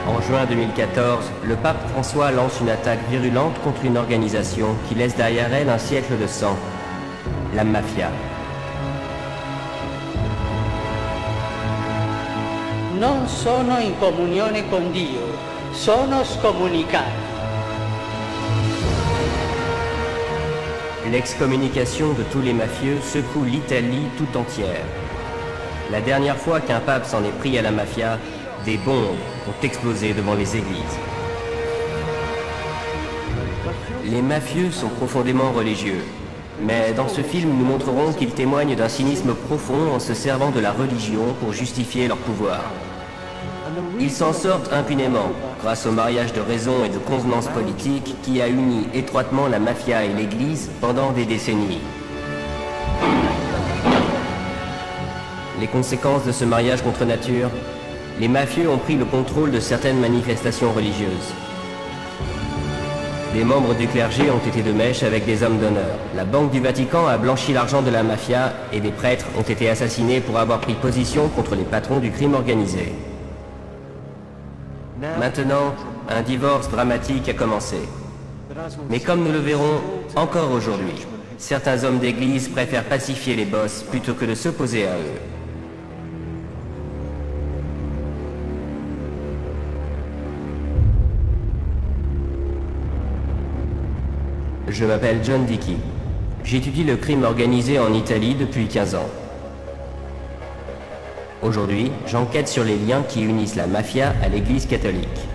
En juin 2014, le pape François lance une attaque virulente contre une organisation qui laisse derrière elle un siècle de sang, la mafia. Non sono in comunione con Dio, sono scomunicati. L'excommunication de tous les mafieux secoue l'Italie tout entière. La dernière fois qu'un pape s'en est pris à la mafia, des bombes ont explosé devant les églises. Les mafieux sont profondément religieux. Mais dans ce film, nous montrerons qu'ils témoignent d'un cynisme profond en se servant de la religion pour justifier leur pouvoir. Ils s'en sortent impunément, grâce au mariage de raison et de convenance politique qui a uni étroitement la mafia et l'Église pendant des décennies. Les conséquences de ce mariage contre nature, les mafieux ont pris le contrôle de certaines manifestations religieuses. Des membres du clergé ont été de mèche avec des hommes d'honneur. La Banque du Vatican a blanchi l'argent de la mafia et des prêtres ont été assassinés pour avoir pris position contre les patrons du crime organisé. Maintenant, un divorce dramatique a commencé. Mais comme nous le verrons encore aujourd'hui, certains hommes d'église préfèrent pacifier les boss plutôt que de s'opposer à eux. Je m'appelle John Dickey. J'étudie le crime organisé en Italie depuis 15 ans. Aujourd'hui, j'enquête sur les liens qui unissent la mafia à l'Église catholique.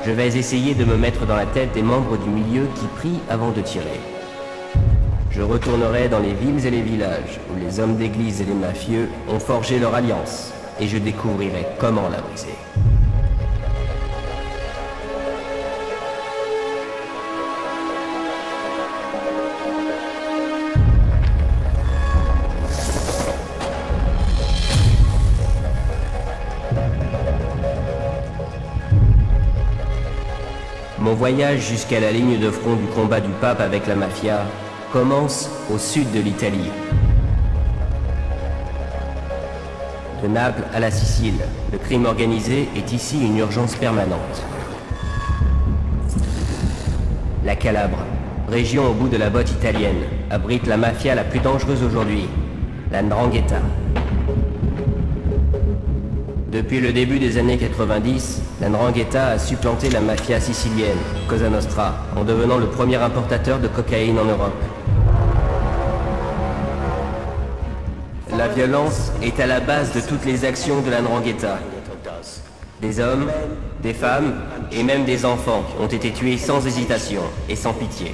Je vais essayer de me mettre dans la tête des membres du milieu qui prient avant de tirer. Je retournerai dans les villes et les villages où les hommes d'église et les mafieux ont forgé leur alliance et je découvrirai comment la briser. Mon voyage jusqu'à la ligne de front du combat du pape avec la mafia commence au sud de l'Italie. De Naples à la Sicile, le crime organisé est ici une urgence permanente. La Calabre, région au bout de la botte italienne, abrite la mafia la plus dangereuse aujourd'hui, la 'Ndrangheta. Depuis le début des années 90, la 'Ndrangheta a supplanté la mafia sicilienne, Cosa Nostra, en devenant le premier importateur de cocaïne en Europe. La violence est à la base de toutes les actions de la 'Ndrangheta. Des hommes, des femmes et même des enfants ont été tués sans hésitation et sans pitié.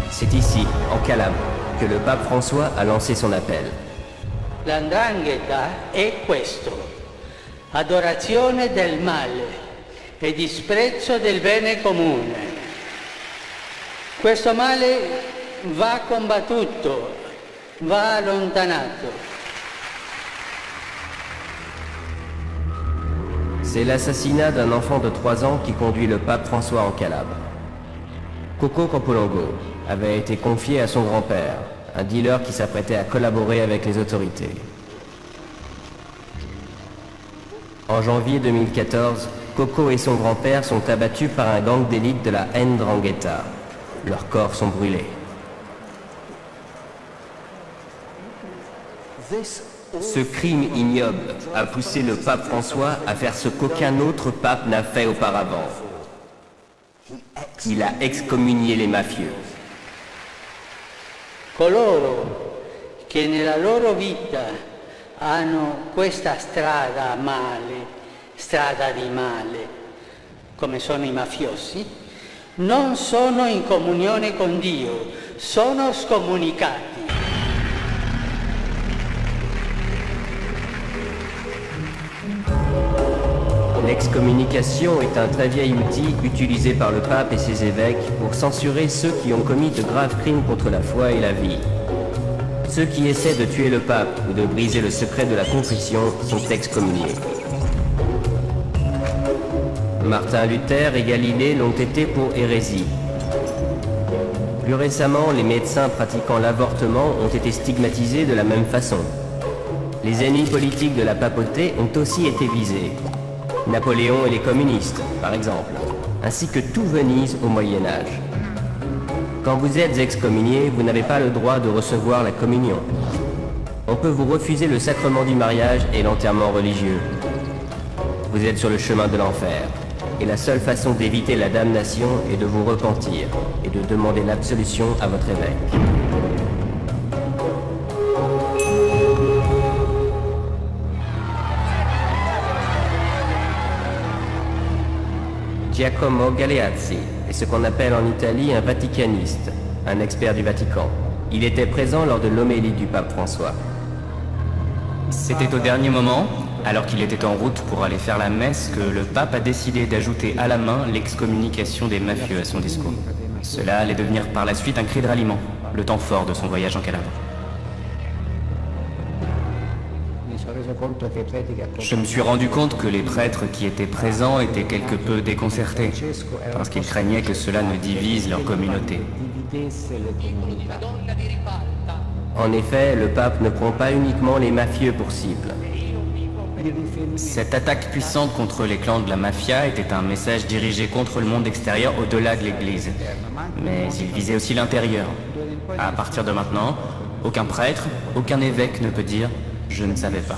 C'est ici, en Calabre, que le pape François a lancé son appel. La 'Ndrangheta è questo: adorazione del male e disprezzo del bene comune. Questo male va combattuto, va allontanato. C'est l'assassinat d'un enfant de 3 ans qui conduit le pape François en Calabre. Coco Campolongo avait été confié à son grand-père, un dealer qui s'apprêtait à collaborer avec les autorités. En janvier 2014, Coco et son grand-père sont abattus par un gang d'élite de la 'Ndrangheta. Leurs corps sont brûlés. Ce crime ignoble a poussé le pape François à faire ce qu'aucun autre pape n'a fait auparavant. Il a excommunié les mafieux. Coloro che nella loro vita hanno questa strada a male, strada di male, come sono i mafiosi, non sono in comunione con Dio, sono scomunicati. L'excommunication est un très vieil outil utilisé par le pape et ses évêques pour censurer ceux qui ont commis de graves crimes contre la foi et la vie. Ceux qui essaient de tuer le pape ou de briser le secret de la confession sont excommuniés. Martin Luther et Galilée l'ont été pour hérésie. Plus récemment, les médecins pratiquant l'avortement ont été stigmatisés de la même façon. Les ennemis politiques de la papauté ont aussi été visés. Napoléon et les communistes, par exemple, ainsi que tout Venise au Moyen-Âge. Quand vous êtes excommunié, vous n'avez pas le droit de recevoir la communion. On peut vous refuser le sacrement du mariage et l'enterrement religieux. Vous êtes sur le chemin de l'enfer, et la seule façon d'éviter la damnation est de vous repentir et de demander l'absolution à votre évêque. Giacomo Galeazzi est ce qu'on appelle en Italie un vaticaniste, un expert du Vatican. Il était présent lors de l'homélie du pape François. C'était au dernier moment, alors qu'il était en route pour aller faire la messe, que le pape a décidé d'ajouter à la main l'excommunication des mafieux à son discours. Cela allait devenir par la suite un cri de ralliement, le temps fort de son voyage en Calabre. Je me suis rendu compte que les prêtres qui étaient présents étaient quelque peu déconcertés, parce qu'ils craignaient que cela ne divise leur communauté. En effet, le pape ne prend pas uniquement les mafieux pour cible. Cette attaque puissante contre les clans de la mafia était un message dirigé contre le monde extérieur au-delà de l'Église. Mais il visait aussi l'intérieur. À partir de maintenant, aucun prêtre, aucun évêque ne peut dire « je ne savais pas ».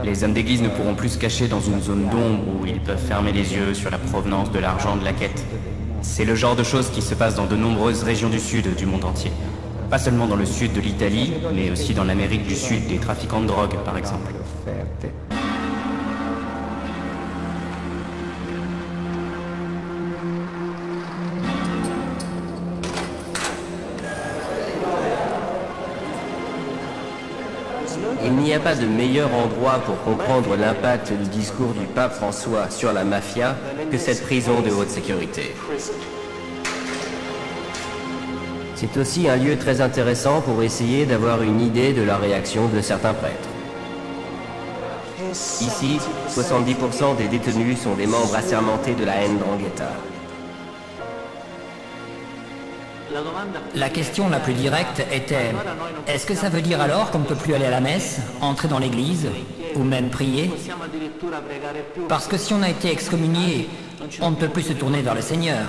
Les hommes d'église ne pourront plus se cacher dans une zone d'ombre où ils peuvent fermer les yeux sur la provenance de l'argent de la quête. C'est le genre de choses qui se passe dans de nombreuses régions du sud du monde entier. Pas seulement dans le sud de l'Italie, mais aussi dans l'Amérique du Sud, des trafiquants de drogue par exemple. Il n'y a pas de meilleur endroit pour comprendre l'impact du discours du pape François sur la mafia que cette prison de haute sécurité. C'est aussi un lieu très intéressant pour essayer d'avoir une idée de la réaction de certains prêtres. Ici, 70% des détenus sont des membres assermentés de la 'Ndrangheta. La question la plus directe était « Est-ce que ça veut dire alors qu'on ne peut plus aller à la messe, entrer dans l'église, ou même prier ?» Parce que si on a été excommunié, on ne peut plus se tourner vers le Seigneur.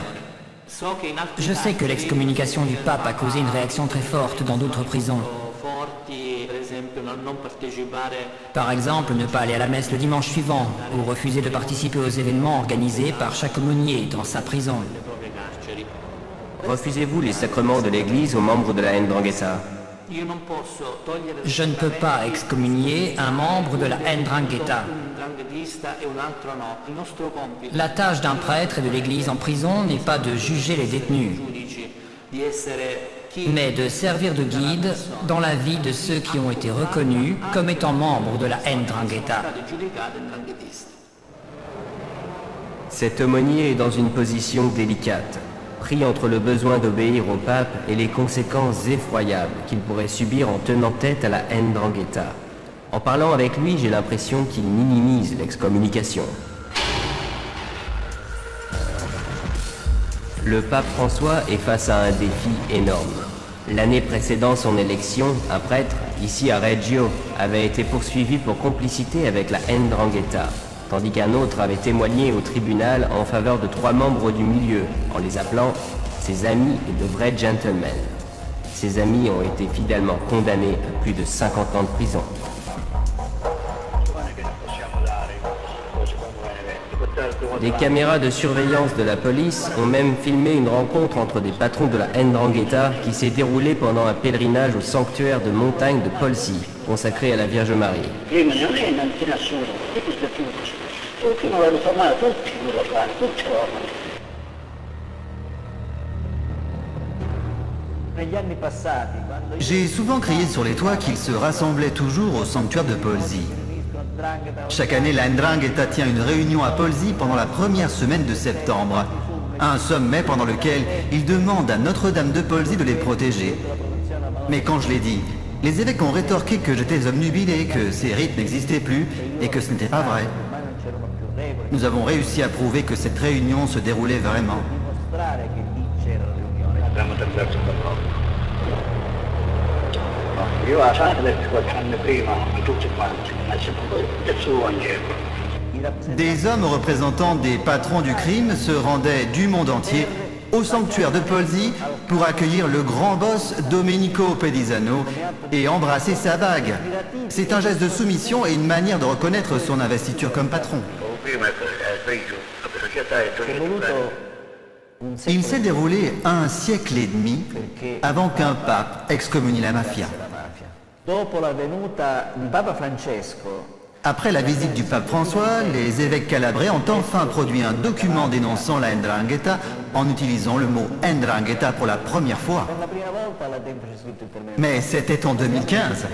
Je sais que l'excommunication du pape a causé une réaction très forte dans d'autres prisons. Par exemple, ne pas aller à la messe le dimanche suivant, ou refuser de participer aux événements organisés par chaque aumônier dans sa prison. Refusez-vous les sacrements de l'Église aux membres de la 'Ndrangheta? Je ne peux pas excommunier un membre de la 'Ndrangheta. La tâche d'un prêtre et de l'Église en prison n'est pas de juger les détenus, mais de servir de guide dans la vie de ceux qui ont été reconnus comme étant membres de la 'Ndrangheta. Cet aumônier est dans une position délicate, pris entre le besoin d'obéir au pape et les conséquences effroyables qu'il pourrait subir en tenant tête à la 'Ndrangheta. En parlant avec lui, j'ai l'impression qu'il minimise l'excommunication. Le pape François est face à un défi énorme. L'année précédant son élection, un prêtre, ici à Reggio, avait été poursuivi pour complicité avec la 'Ndrangheta, tandis qu'un autre avait témoigné au tribunal en faveur de 3 membres du milieu, en les appelant ses amis et de vrais gentlemen. Ces amis ont été fidèlement condamnés à plus de 50 ans de prison. Les caméras de surveillance de la police ont même filmé une rencontre entre des patrons de la 'Ndrangheta qui s'est déroulée pendant un pèlerinage au sanctuaire de montagne de Polsi, consacré à la Vierge Marie. J'ai souvent crié sur les toits qu'ils se rassemblaient toujours au sanctuaire de Polsi. Chaque année, la 'Ndrangheta tient une réunion à Polsi pendant la première semaine de septembre. Un sommet pendant lequel ils demandent à Notre-Dame de Polsi de les protéger. Mais quand je l'ai dit, les évêques ont rétorqué que j'étais obnubilé, que ces rites n'existaient plus et que ce n'était pas vrai. Nous avons réussi à prouver que cette réunion se déroulait vraiment. Io la Santa del qualche anno prima di tutti quanti, ma soprattutto del suo Vangelo. Des hommes représentant des patrons du crime se rendaient du monde entier au sanctuaire de Polsi pour accueillir le grand boss Domenico Pedisano et embrasser sa bague. C'est un geste de soumission et une manière de reconnaître son investiture comme patron. Il s'est déroulé un siècle et demi avant qu'un pape excommunie la mafia. Après la visite du pape François, les évêques calabrais ont enfin produit un document dénonçant la 'ndrangheta en utilisant le mot 'ndrangheta pour la première fois. Mais c'était en 2015.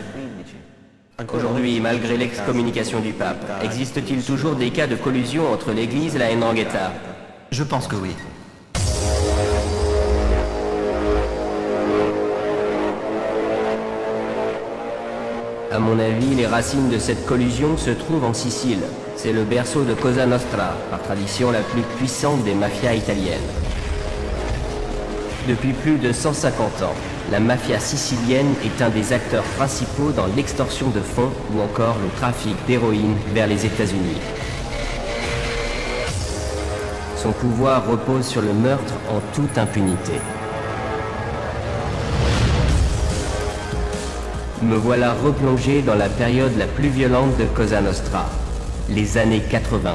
Aujourd'hui, malgré l'excommunication du pape, existe-t-il toujours des cas de collusion entre l'Église et la 'ndrangheta? Je pense que oui. À mon avis, les racines de cette collusion se trouvent en Sicile. C'est le berceau de Cosa Nostra, par tradition la plus puissante des mafias italiennes. Depuis plus de 150 ans, la mafia sicilienne est un des acteurs principaux dans l'extorsion de fonds ou encore le trafic d'héroïne vers les États-Unis. Son pouvoir repose sur le meurtre en toute impunité. Me voilà replongé dans la période la plus violente de Cosa Nostra, les années 80.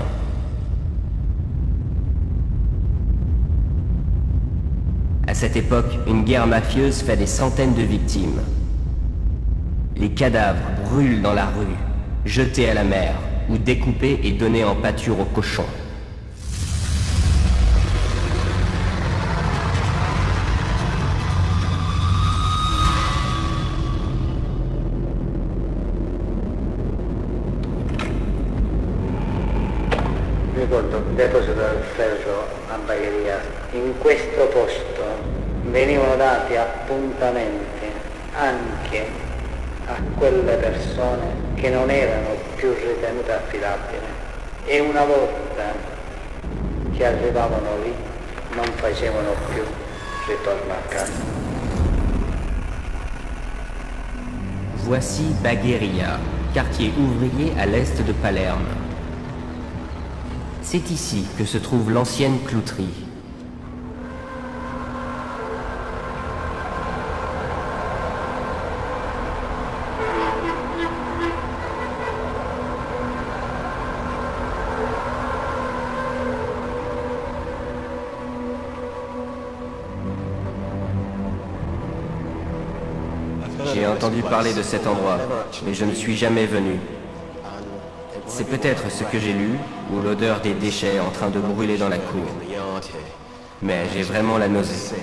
À cette époque, une guerre mafieuse fait des centaines de victimes. Les cadavres brûlent dans la rue, jetés à la mer, ou découpés et donnés en pâture aux cochons. Ricordo un deposito del ferro a Bagheria. In questo posto venivano dati appuntamenti anche a quelle persone che non erano più ritenute affidabili e una volta che arrivavano lì non facevano più ritorno a casa. Voici Bagheria, quartier ouvrier à l'est de Palerme. C'est ici que se trouve l'ancienne clouterie. J'ai entendu parler de cet endroit, mais je ne suis jamais venu. C'est peut-être ce que j'ai lu, ou l'odeur des déchets en train de brûler dans la cour. Mais j'ai vraiment la nausée.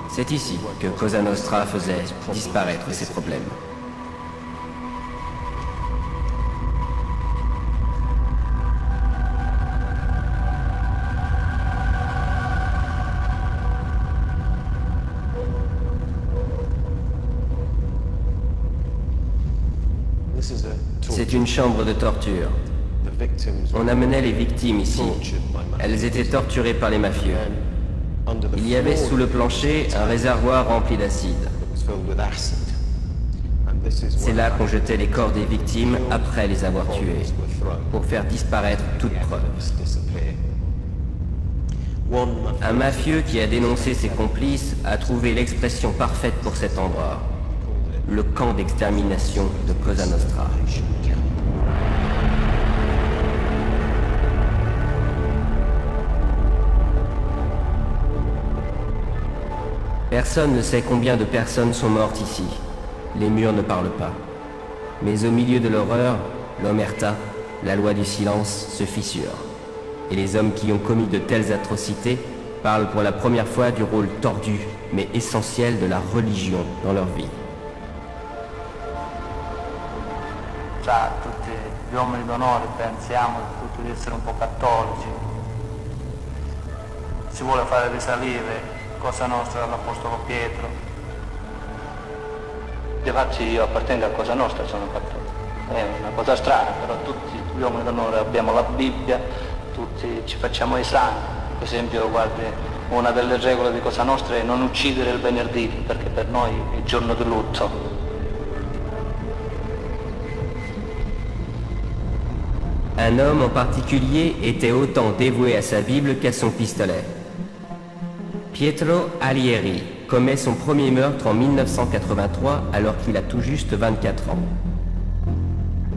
C'est ici que Cosa Nostra faisait disparaître ses problèmes. C'est une chambre de torture. On amenait les victimes ici. Elles étaient torturées par les mafieux. Il y avait sous le plancher un réservoir rempli d'acide. C'est là qu'on jetait les corps des victimes après les avoir tuées, pour faire disparaître toute preuve. Un mafieux qui a dénoncé ses complices a trouvé l'expression parfaite pour cet endroit. Le camp d'extermination de Cosa Nostra. Personne ne sait combien de personnes sont mortes ici. Les murs ne parlent pas. Mais au milieu de l'horreur, l'omerta, la loi du silence, se fissure. Et les hommes qui ont commis de telles atrocités parlent pour la première fois du rôle tordu, mais essentiel de la religion dans leur vie. Tra tutti gli uomini d'onore pensiamo tutti di essere un po' cattolici, si vuole fare risalire Cosa Nostra all'Apostolo Pietro. Infatti io appartengo a Cosa Nostra, sono cattolico. È una cosa strana, però tutti gli uomini d'onore abbiamo la Bibbia, tutti ci facciamo i santi. Per esempio guardi una delle regole di Cosa Nostra è non uccidere il venerdì, perché per noi è il giorno di lutto. Un homme en particulier était autant dévoué à sa Bible qu'à son pistolet. Pietro Alieri commet son premier meurtre en 1983 alors qu'il a tout juste 24 ans.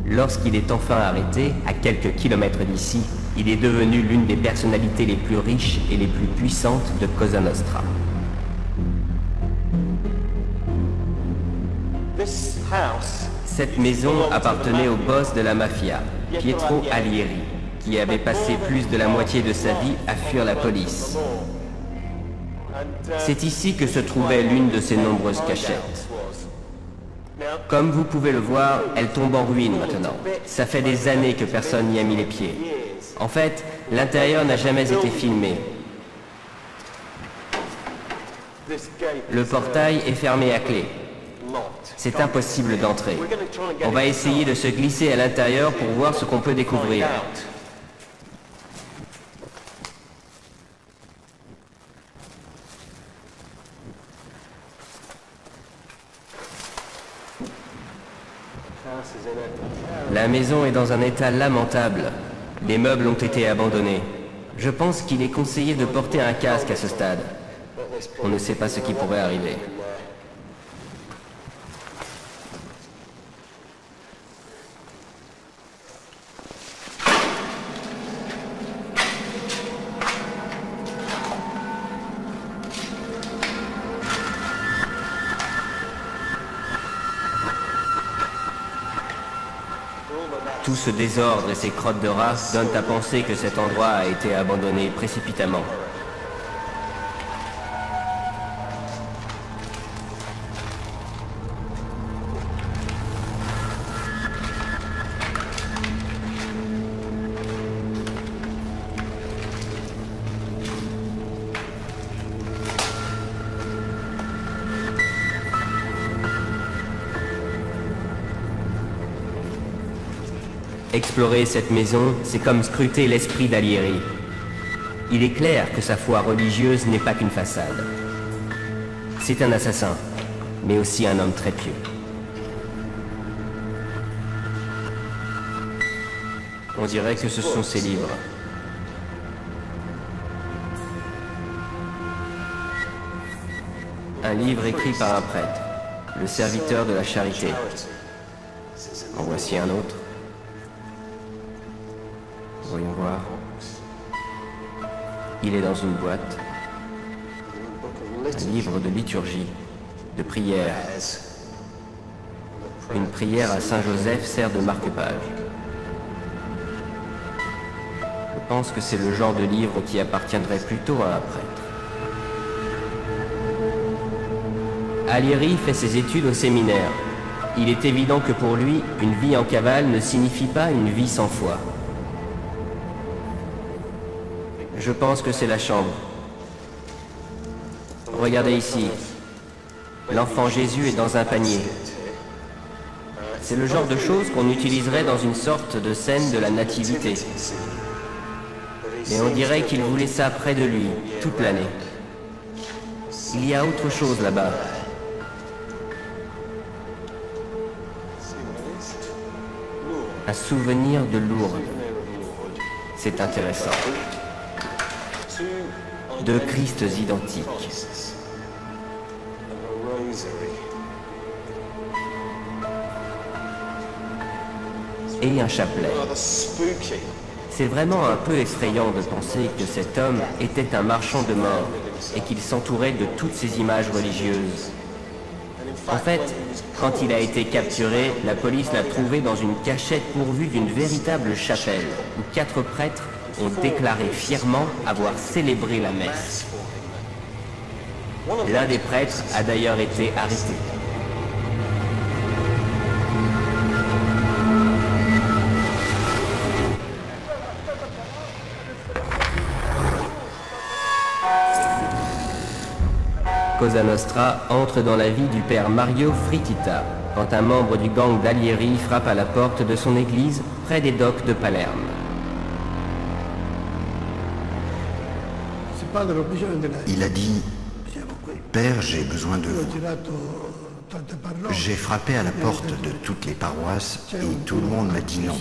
Lorsqu'il est enfin arrêté, à quelques kilomètres d'ici, il est devenu l'une des personnalités les plus riches et les plus puissantes de Cosa Nostra. Cette maison appartenait au boss de la mafia, Pietro Alieri, qui avait passé plus de la moitié de sa vie à fuir la police. C'est ici que se trouvait l'une de ses nombreuses cachettes. Comme vous pouvez le voir, elle tombe en ruine maintenant. Ça fait des années que personne n'y a mis les pieds. En fait, l'intérieur n'a jamais été filmé. Le portail est fermé à clé. C'est impossible d'entrer. On va essayer de se glisser à l'intérieur pour voir ce qu'on peut découvrir. La maison est dans un état lamentable. Les meubles ont été abandonnés. Je pense qu'il est conseillé de porter un casque à ce stade. On ne sait pas ce qui pourrait arriver. Tout ce désordre et ces crottes de rats donnent à penser que cet endroit a été abandonné précipitamment. Explorer cette maison, c'est comme scruter l'esprit d'Alieri. Il est clair que sa foi religieuse n'est pas qu'une façade. C'est un assassin, mais aussi un homme très pieux. On dirait que ce sont ses livres. Un livre écrit par un prêtre, le serviteur de la charité. En voici un autre. Voyons voir. Il est dans une boîte. Un livre de liturgie, de prière. Une prière à Saint-Joseph sert de marque-page. Je pense que c'est le genre de livre qui appartiendrait plutôt à un prêtre. Alieri fait ses études au séminaire. Il est évident que pour lui, une vie en cavale ne signifie pas une vie sans foi. Je pense que c'est la chambre. Regardez ici. L'enfant Jésus est dans un panier. C'est le genre de choses qu'on utiliserait dans une sorte de scène de la nativité. Et on dirait qu'il voulait ça près de lui, toute l'année. Il y a autre chose là-bas. Un souvenir de Lourdes. C'est intéressant. Deux Christs identiques. Et un chapelet. C'est vraiment un peu effrayant de penser que cet homme était un marchand de mort et qu'il s'entourait de toutes ces images religieuses. En fait, quand il a été capturé, la police l'a trouvé dans une cachette pourvue d'une véritable chapelle où 4 prêtres ont déclaré fièrement avoir célébré la messe. L'un des prêtres a d'ailleurs été arrêté. Cosa Nostra entre dans la vie du père Mario Fritita, quand un membre du gang d'Alieri frappe à la porte de son église près des docks de Palerme. Il a dit, Père, j'ai besoin de vous. J'ai frappé à la porte de toutes les paroisses et tout le monde m'a dit non.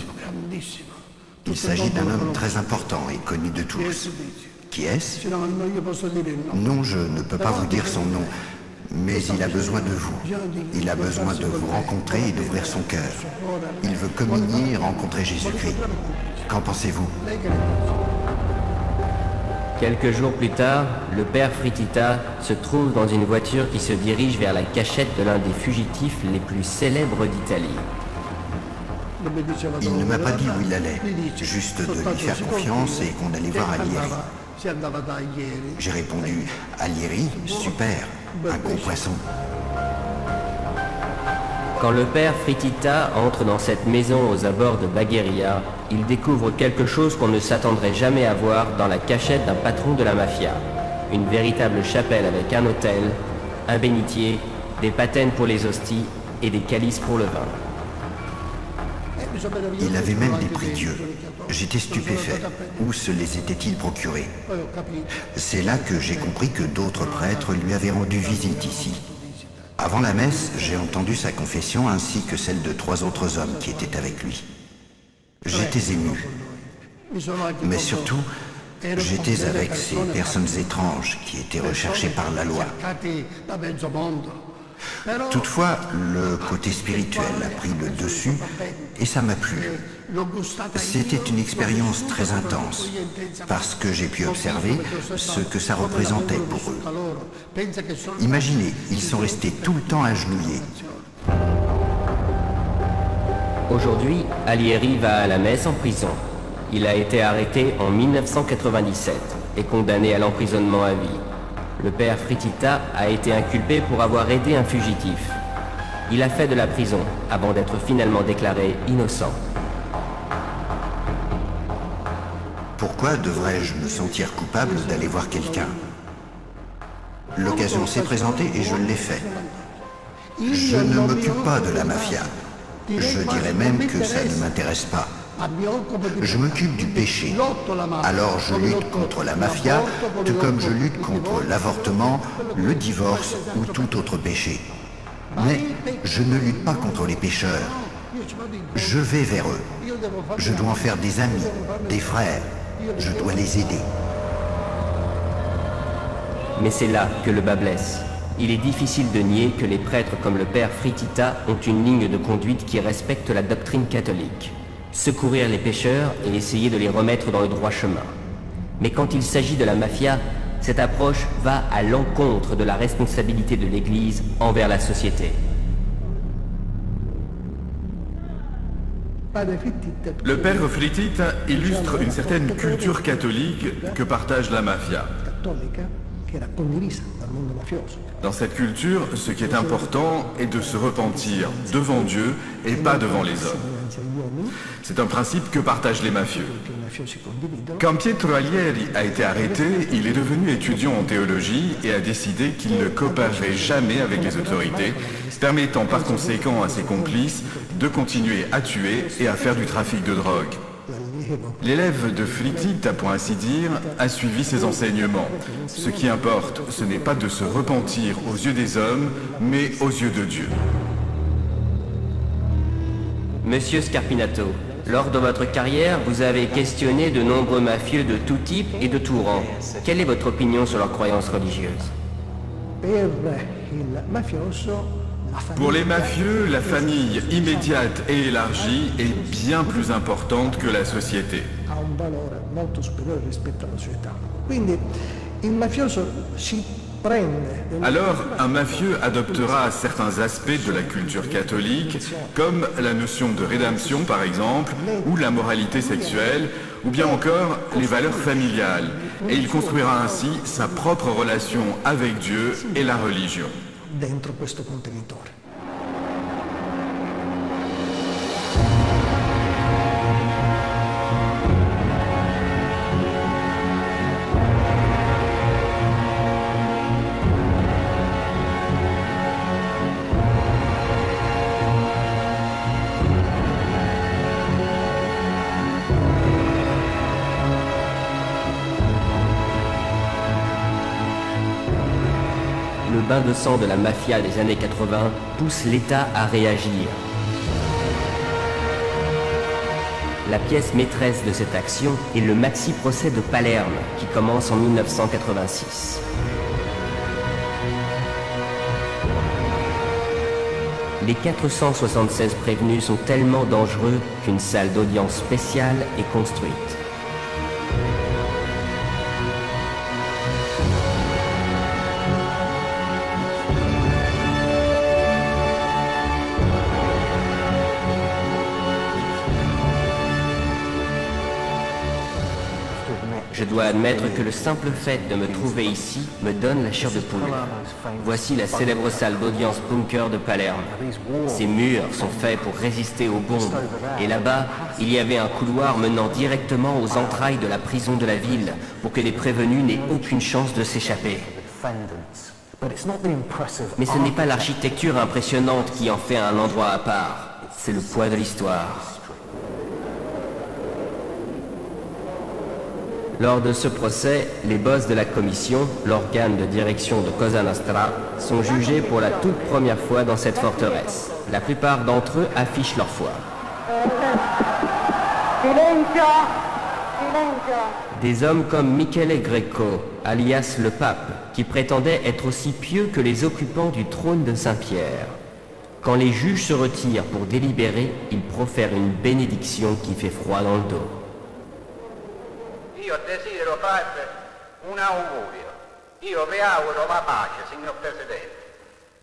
Il s'agit d'un homme très important et connu de tous. Qui est-ce? Non, je ne peux pas vous dire son nom, mais il a besoin de vous. Il a besoin de vous rencontrer et d'ouvrir son cœur. Il veut communier et rencontrer Jésus-Christ. Qu'en pensez-vous? Quelques jours plus tard, le père Fritita se trouve dans une voiture qui se dirige vers la cachette de l'un des fugitifs les plus célèbres d'Italie. Il ne m'a pas dit où il allait, juste de lui faire confiance et qu'on allait voir Alieri. J'ai répondu, Alieri, super, un gros poisson. Quand le père Fritita entre dans cette maison aux abords de Bagheria, il découvre quelque chose qu'on ne s'attendrait jamais à voir dans la cachette d'un patron de la mafia. Une véritable chapelle avec un autel, un bénitier, des patènes pour les hosties et des calices pour le vin. Il avait même des prie-dieux. J'étais stupéfait. Où se les était-il procurés? C'est là que j'ai compris que d'autres prêtres lui avaient rendu visite ici. Avant la messe, j'ai entendu sa confession ainsi que celle de 3 autres hommes qui étaient avec lui. J'étais ému. Mais surtout, j'étais avec ces personnes étranges qui étaient recherchées par la loi. Toutefois, le côté spirituel a pris le dessus et ça m'a plu. C'était une expérience très intense parce que j'ai pu observer ce que ça représentait pour eux. Imaginez, ils sont restés tout le temps agenouillés. Aujourd'hui, Alieri va à la messe en prison. Il a été arrêté en 1997 et condamné à l'emprisonnement à vie. Le père Fritita a été inculpé pour avoir aidé un fugitif. Il a fait de la prison avant d'être finalement déclaré innocent. Pourquoi devrais-je me sentir coupable d'aller voir quelqu'un? L'occasion s'est présentée et je l'ai fait. Je ne m'occupe pas de la mafia. Je dirais même que ça ne m'intéresse pas. Je m'occupe du péché. Alors je lutte contre la mafia, tout comme je lutte contre l'avortement, le divorce ou tout autre péché. Mais je ne lutte pas contre les pécheurs. Je vais vers eux. Je dois en faire des amis, des frères. Je dois les aider. Mais c'est là que le bât blesse. Il est difficile de nier que les prêtres comme le père Fritita ont une ligne de conduite qui respecte la doctrine catholique. Secourir les pécheurs et essayer de les remettre dans le droit chemin. Mais quand il s'agit de la mafia, cette approche va à l'encontre de la responsabilité de l'Église envers la société. Le père Fritita illustre une certaine culture catholique que partage la mafia. Dans cette culture, ce qui est important est de se repentir devant Dieu et pas devant les hommes. C'est un principe que partagent les mafieux. Quand Pietro Alieri a été arrêté, il est devenu étudiant en théologie et a décidé qu'il ne coopérerait jamais avec les autorités, permettant par conséquent à ses complices de continuer à tuer et à faire du trafic de drogue. L'élève de Fritita, pour ainsi dire, a suivi ses enseignements. Ce qui importe, ce n'est pas de se repentir aux yeux des hommes, mais aux yeux de Dieu. Monsieur Scarpinato, lors de votre carrière, vous avez questionné de nombreux mafieux de tout type et de tout rang. Quelle est votre opinion sur leurs croyances religieuses? Pour les mafieux, la famille immédiate et élargie est bien plus importante que la société. Alors, un mafieux adoptera certains aspects de la culture catholique, comme la notion de rédemption par exemple, ou la moralité sexuelle, ou bien encore les valeurs familiales, et il construira ainsi sa propre relation avec Dieu et la religion. Dentro questo contenitore. bain de sang de la mafia des années 80 pousse l'État à réagir. La pièce maîtresse de cette action est le maxi-procès de Palerme, qui commence en 1986. Les 476 prévenus sont tellement dangereux qu'une salle d'audience spéciale est construite. Je dois admettre que le simple fait de me trouver ici me donne la chair de poule. Voici la célèbre salle d'audience bunker de Palerme. Ces murs sont faits pour résister aux bombes. Et là-bas, il y avait un couloir menant directement aux entrailles de la prison de la ville pour que les prévenus n'aient aucune chance de s'échapper. Mais ce n'est pas l'architecture impressionnante qui en fait un endroit à part. C'est le poids de l'histoire. Lors de ce procès, les boss de la commission, l'organe de direction de Cosa Nostra, sont jugés pour la toute première fois dans cette forteresse. La plupart d'entre eux affichent leur foi. Des hommes comme Michele Greco, alias le pape, qui prétendait être aussi pieux que les occupants du trône de Saint-Pierre. Quand les juges se retirent pour délibérer, ils profèrent une bénédiction qui fait froid dans le dos. Io desidero farvi un augurio. Io vi auguro la pace, signor Presidente.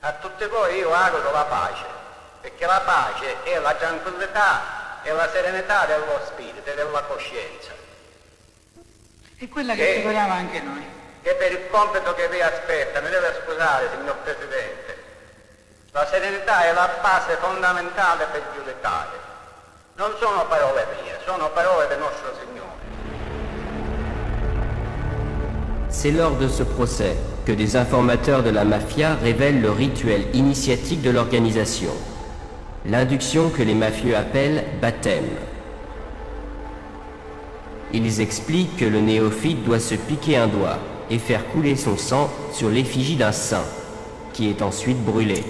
A tutti voi io auguro la pace, perché la pace è la tranquillità e la serenità dello spirito e della coscienza. È quella che auguriamo anche noi. Che per il compito che vi aspetta, mi deve scusare, signor Presidente, la serenità è la base fondamentale per giudicare. Non sono parole mie, sono parole del nostro Signore. C'est lors de ce procès que des informateurs de la mafia révèlent le rituel initiatique de l'organisation. L'induction que les mafieux appellent baptême. Ils expliquent que le néophyte doit se piquer un doigt et faire couler son sang sur l'effigie d'un saint, qui est ensuite brûlé.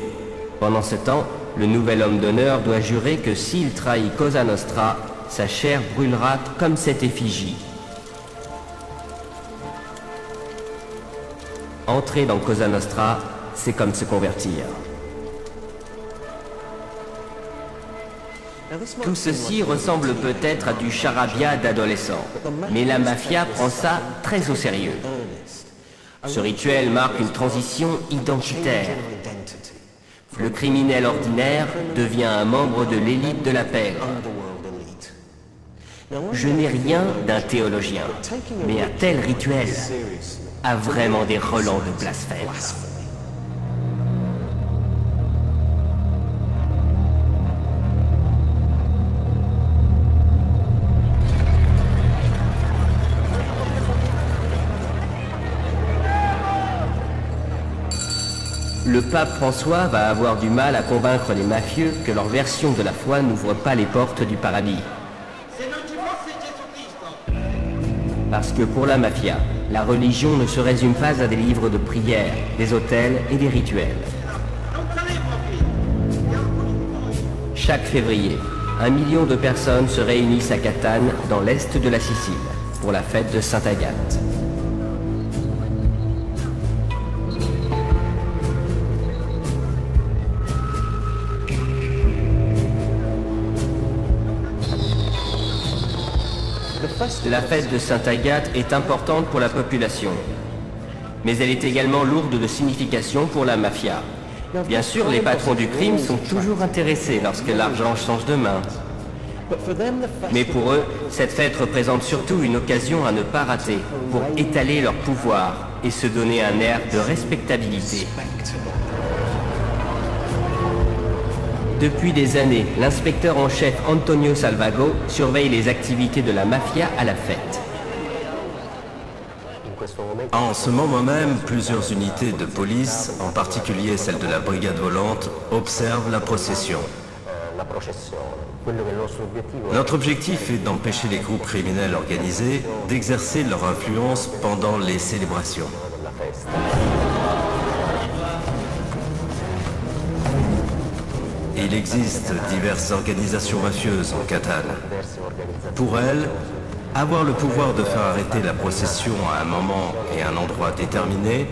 Pendant ce temps, le nouvel homme d'honneur doit jurer que s'il trahit Cosa Nostra, sa chair brûlera comme cette effigie. Entrer dans Cosa Nostra, c'est comme se convertir. Tout ceci ressemble peut-être à du charabia d'adolescents, mais la mafia prend ça très au sérieux. Ce rituel marque une transition identitaire. Le criminel ordinaire devient un membre de l'élite de la pègre. Je n'ai rien d'un théologien, mais un tel rituel a vraiment des relents de blasphème. Le pape François va avoir du mal à convaincre les mafieux que leur version de la foi n'ouvre pas les portes du paradis. Parce que pour la mafia, la religion ne se résume pas à des livres de prières, des autels et des rituels. Chaque février, 1 million de personnes se réunissent à Catane, dans l'est de la Sicile, pour la fête de Sainte-Agathe. La fête de Sainte-Agathe est importante pour la population, mais elle est également lourde de signification pour la mafia. Bien sûr, les patrons du crime sont toujours intéressés lorsque l'argent change de main. Mais pour eux, cette fête représente surtout une occasion à ne pas rater, pour étaler leur pouvoir et se donner un air de respectabilité. Depuis des années, l'inspecteur en chef Antonio Salvago surveille les activités de la mafia à la fête. En ce moment même, plusieurs unités de police, en particulier celle de la brigade volante, observent la procession. Notre objectif est d'empêcher les groupes criminels organisés d'exercer leur influence pendant les célébrations. Il existe diverses organisations mafieuses en Catane. Pour elles, avoir le pouvoir de faire arrêter la procession à un moment et un endroit déterminé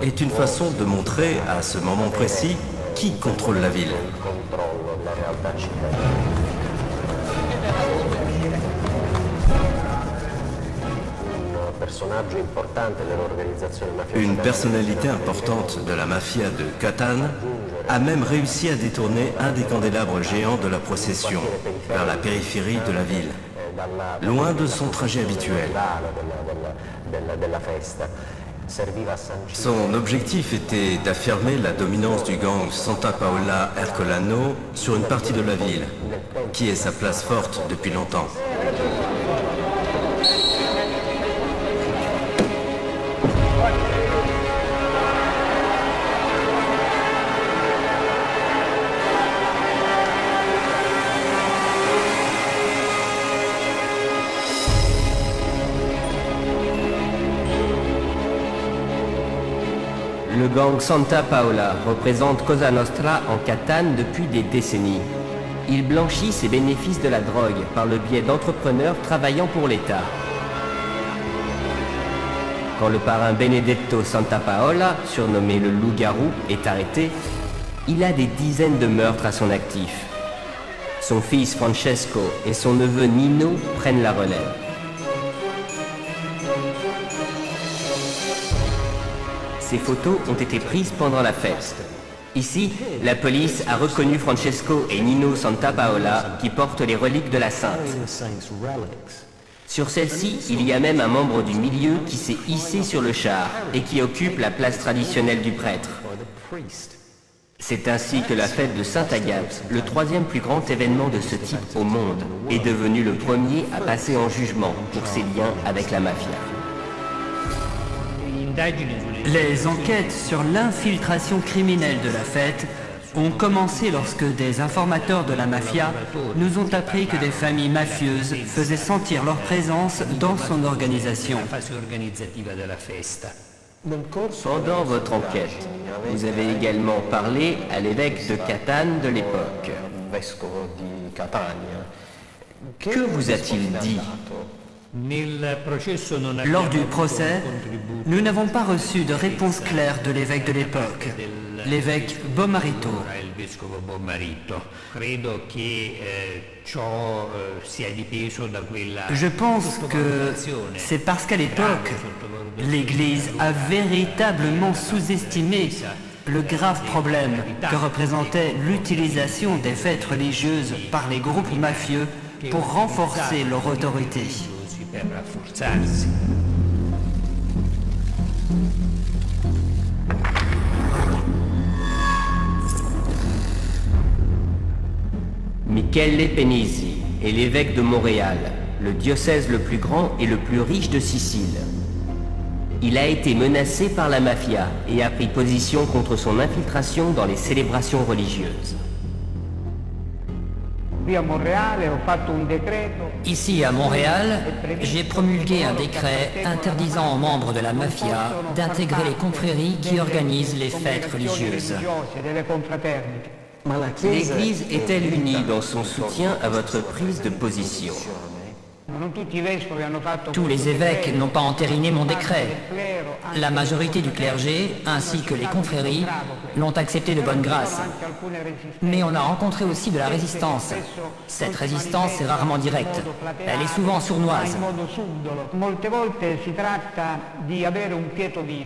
est une façon de montrer à ce moment précis qui contrôle la ville. Une personnalité importante de la mafia de Catane a même réussi à détourner un des candélabres géants de la procession vers la périphérie de la ville, loin de son trajet habituel. Son objectif était d'affirmer la dominance du gang Santa Paola Ercolano sur une partie de la ville, qui est sa place forte depuis longtemps. Le gang Santa Paola représente Cosa Nostra en Catane depuis des décennies. Il blanchit ses bénéfices de la drogue par le biais d'entrepreneurs travaillant pour l'État. Quand le parrain Benedetto Santa Paola, surnommé le loup-garou, est arrêté, il a des dizaines de meurtres à son actif. Son fils Francesco et son neveu Nino prennent la relève. Ces photos ont été prises pendant la fête. Ici, la police a reconnu Francesco et Nino Santa Paola qui portent les reliques de la sainte. Sur celle-ci, il y a même un membre du milieu qui s'est hissé sur le char et qui occupe la place traditionnelle du prêtre. C'est ainsi que la fête de Sainte-Agathe, le troisième plus grand événement de ce type au monde, est devenue le premier à passer en jugement pour ses liens avec la mafia. Les enquêtes sur l'infiltration criminelle de la fête ont commencé lorsque des informateurs de la mafia nous ont appris que des familles mafieuses faisaient sentir leur présence dans son organisation. Pendant votre enquête, vous avez également parlé à l'évêque de Catane de l'époque. Que vous a-t-il dit ? Lors du procès, nous n'avons pas reçu de réponse claire de l'évêque de l'époque, l'évêque Bomarito. Je pense que c'est parce qu'à l'époque, l'Église a véritablement sous-estimé le grave problème que représentait l'utilisation des fêtes religieuses par les groupes mafieux pour renforcer leur autorité. Michele Penisi est l'évêque de Montréal, le diocèse le plus grand et le plus riche de Sicile. Il a été menacé par la mafia et a pris position contre son infiltration dans les célébrations religieuses. Ici à Montréal, j'ai promulgué un décret interdisant aux membres de la mafia d'intégrer les confréries qui organisent les fêtes religieuses. L'Église est-elle unie dans son soutien à votre prise de position ? Tous les évêques n'ont pas entériné mon décret. La majorité du clergé, ainsi que les confréries, l'ont accepté de bonne grâce. Mais on a rencontré aussi de la résistance. Cette résistance est rarement directe. Elle est souvent sournoise.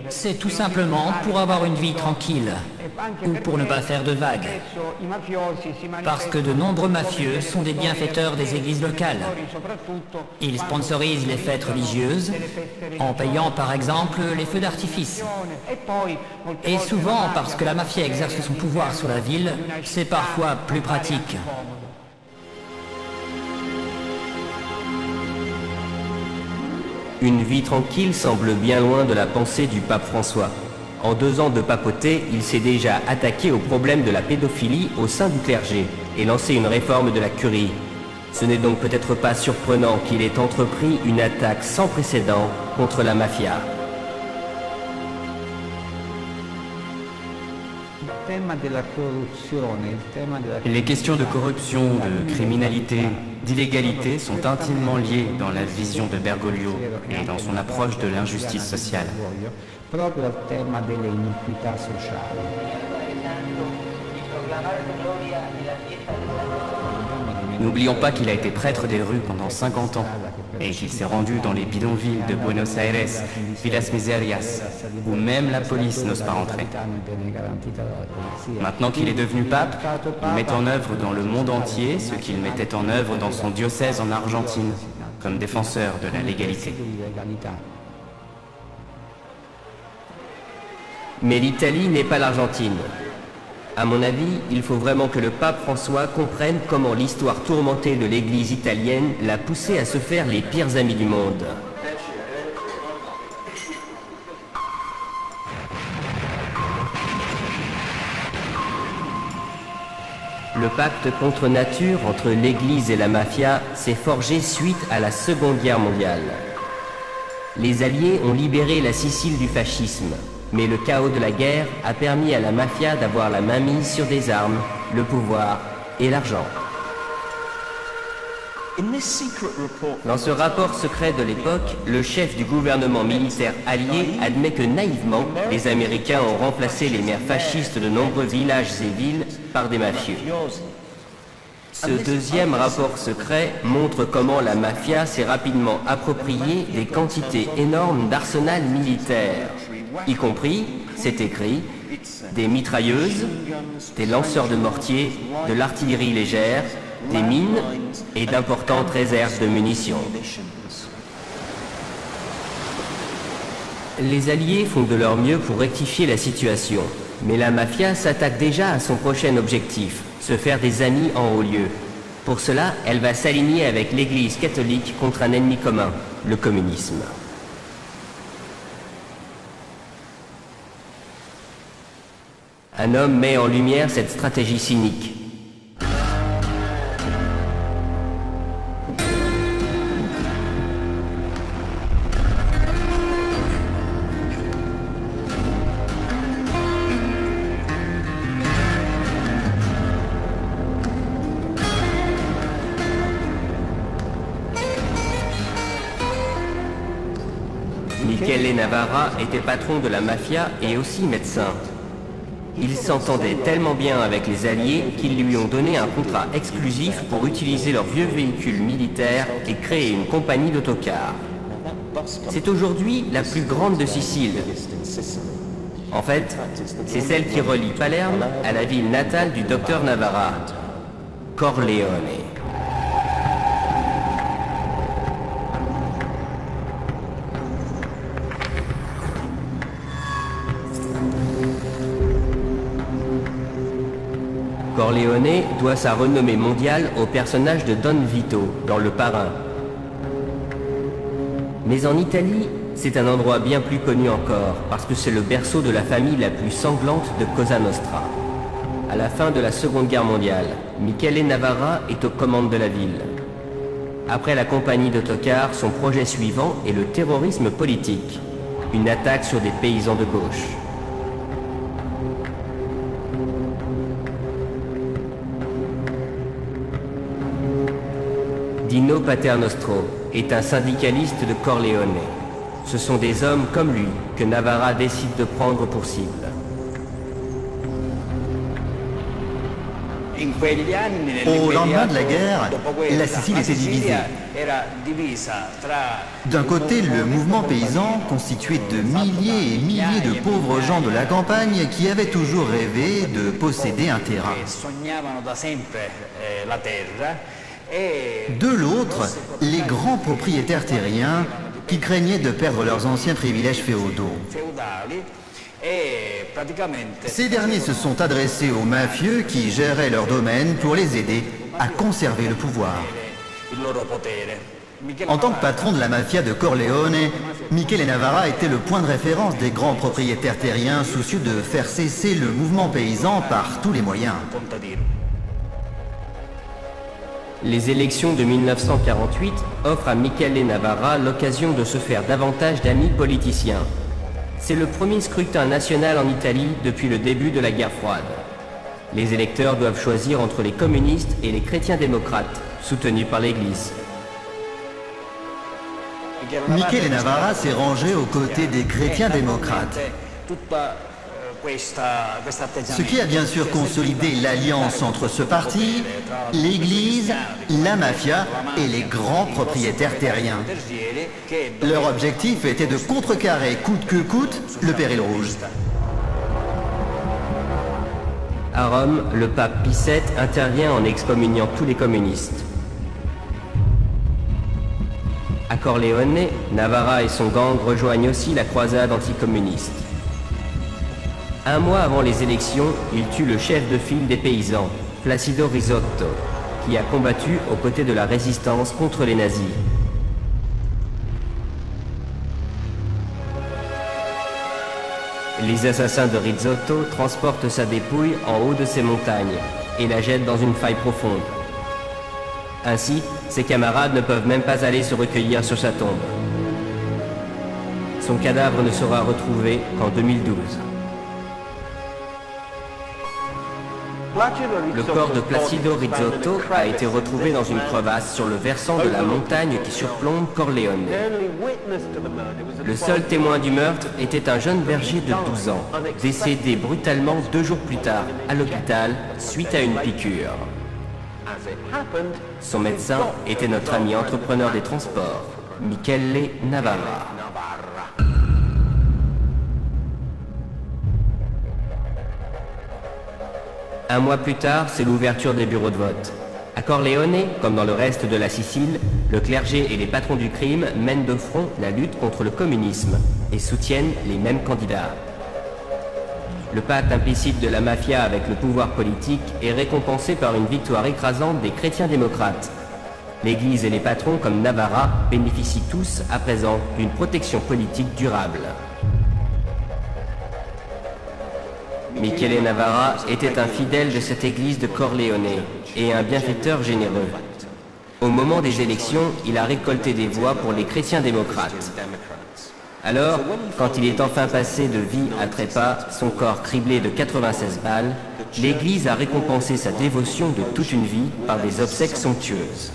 C'est tout simplement pour avoir une vie tranquille, ou pour ne pas faire de vagues. Parce que de nombreux mafieux sont des bienfaiteurs des églises locales. Ils sponsorisent les fêtes religieuses en payant par exemple les feux d'artifice. Et souvent, parce que la mafia exerce son pouvoir sur la ville, c'est parfois plus pratique. Une vie tranquille semble bien loin de la pensée du pape François. En 2 ans de papauté, il s'est déjà attaqué au problème de la pédophilie au sein du clergé et lancé une réforme de la curie. Ce n'est donc peut-être pas surprenant qu'il ait entrepris une attaque sans précédent contre la mafia. Les questions de corruption, de criminalité, d'illégalité sont intimement liées dans la vision de Bergoglio et dans son approche de l'injustice sociale. N'oublions pas qu'il a été prêtre des rues pendant 50 ans et qu'il s'est rendu dans les bidonvilles de Buenos Aires, Villas Miserias, où même la police n'ose pas rentrer. Maintenant qu'il est devenu pape, il met en œuvre dans le monde entier ce qu'il mettait en œuvre dans son diocèse en Argentine, comme défenseur de la légalité. Mais l'Italie n'est pas l'Argentine. À mon avis, il faut vraiment que le pape François comprenne comment l'histoire tourmentée de l'Église italienne l'a poussé à se faire les pires amis du monde. Le pacte contre nature entre l'Église et la mafia s'est forgé suite à la Seconde Guerre mondiale. Les Alliés ont libéré la Sicile du fascisme. Mais le chaos de la guerre a permis à la mafia d'avoir la mainmise sur des armes, le pouvoir et l'argent. Dans ce rapport secret de l'époque, le chef du gouvernement militaire allié admet que naïvement, les Américains ont remplacé les maires fascistes de nombreux villages et villes par des mafieux. Ce deuxième rapport secret montre comment la mafia s'est rapidement approprié des quantités énormes d'arsenal militaire, y compris, c'est écrit, des mitrailleuses, des lanceurs de mortiers, de l'artillerie légère, des mines et d'importantes réserves de munitions. Les Alliés font de leur mieux pour rectifier la situation, mais la mafia s'attaque déjà à son prochain objectif, se faire des amis en haut lieu. Pour cela, elle va s'aligner avec l'Église catholique contre un ennemi commun, le communisme. Un homme met en lumière cette stratégie cynique. Michele Navarra était patron de la mafia et aussi médecin. Il s'entendait tellement bien avec les Alliés qu'ils lui ont donné un contrat exclusif pour utiliser leurs vieux véhicules militaires et créer une compagnie d'autocars. C'est aujourd'hui la plus grande de Sicile. En fait, c'est celle qui relie Palerme à la ville natale du docteur Navarra, Corleone. Corleone doit sa renommée mondiale au personnage de Don Vito dans Le Parrain. Mais en Italie, c'est un endroit bien plus connu encore, parce que c'est le berceau de la famille la plus sanglante de Cosa Nostra. À la fin de la Seconde Guerre mondiale, Michele Navarra est aux commandes de la ville. Après la compagnie d'autocars, son projet suivant est le terrorisme politique, une attaque sur des paysans de gauche. Dino Paternostro est un syndicaliste de Corleone. Ce sont des hommes comme lui que Navarra décide de prendre pour cible. Au lendemain de la guerre, la Sicile était divisée. D'un côté, le mouvement paysan, constitué de milliers et milliers de pauvres gens de la campagne qui avaient toujours rêvé de posséder un terrain. De l'autre, les grands propriétaires terriens qui craignaient de perdre leurs anciens privilèges féodaux. Ces derniers se sont adressés aux mafieux qui géraient leur domaine pour les aider à conserver le pouvoir. En tant que patron de la mafia de Corleone, Michele Navarra était le point de référence des grands propriétaires terriens soucieux de faire cesser le mouvement paysan par tous les moyens. Les élections de 1948 offrent à Michele Navarra l'occasion de se faire davantage d'amis politiciens. C'est le premier scrutin national en Italie depuis le début de la guerre froide. Les électeurs doivent choisir entre les communistes et les chrétiens démocrates, soutenus par l'Église. Michele Navarra s'est rangé aux côtés des chrétiens démocrates. Ce qui a bien sûr consolidé l'alliance entre ce parti, l'Église, la mafia et les grands propriétaires terriens. Leur objectif était de contrecarrer coûte que coûte le péril rouge. À Rome, le pape Pie VII intervient en excommuniant tous les communistes. À Corleone, Navarra et son gang rejoignent aussi la croisade anticommuniste. Un mois avant les élections, il tue le chef de file des paysans, Placido Rizzotto, qui a combattu aux côtés de la résistance contre les nazis. Les assassins de Rizzotto transportent sa dépouille en haut de ces montagnes et la jettent dans une faille profonde. Ainsi, ses camarades ne peuvent même pas aller se recueillir sur sa tombe. Son cadavre ne sera retrouvé qu'en 2012. Le corps de Placido Rizzotto a été retrouvé dans une crevasse sur le versant de la montagne qui surplombe Corleone. Le seul témoin du meurtre était un jeune berger de 12 ans, décédé brutalement 2 jours plus tard à l'hôpital suite à une piqûre. Son médecin était notre ami entrepreneur des transports, Michele Navarra. Un mois plus tard, c'est l'ouverture des bureaux de vote. À Corleone, comme dans le reste de la Sicile, le clergé et les patrons du crime mènent de front la lutte contre le communisme et soutiennent les mêmes candidats. Le pacte implicite de la mafia avec le pouvoir politique est récompensé par une victoire écrasante des chrétiens démocrates. L'Église et les patrons comme Navarra bénéficient tous à présent d'une protection politique durable. Michele Navarra était un fidèle de cette église de Corleone et un bienfaiteur généreux. Au moment des élections, il a récolté des voix pour les chrétiens démocrates. Alors, quand il est enfin passé de vie à trépas, son corps criblé de 96 balles, l'Église a récompensé sa dévotion de toute une vie par des obsèques somptueuses.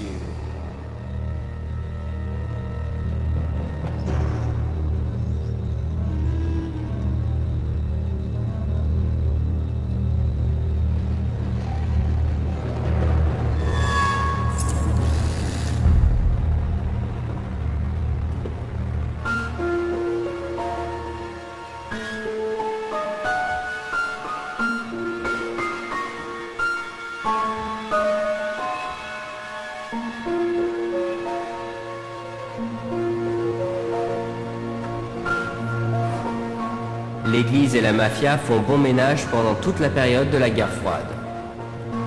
L'Église et la mafia font bon ménage pendant toute la période de la guerre froide.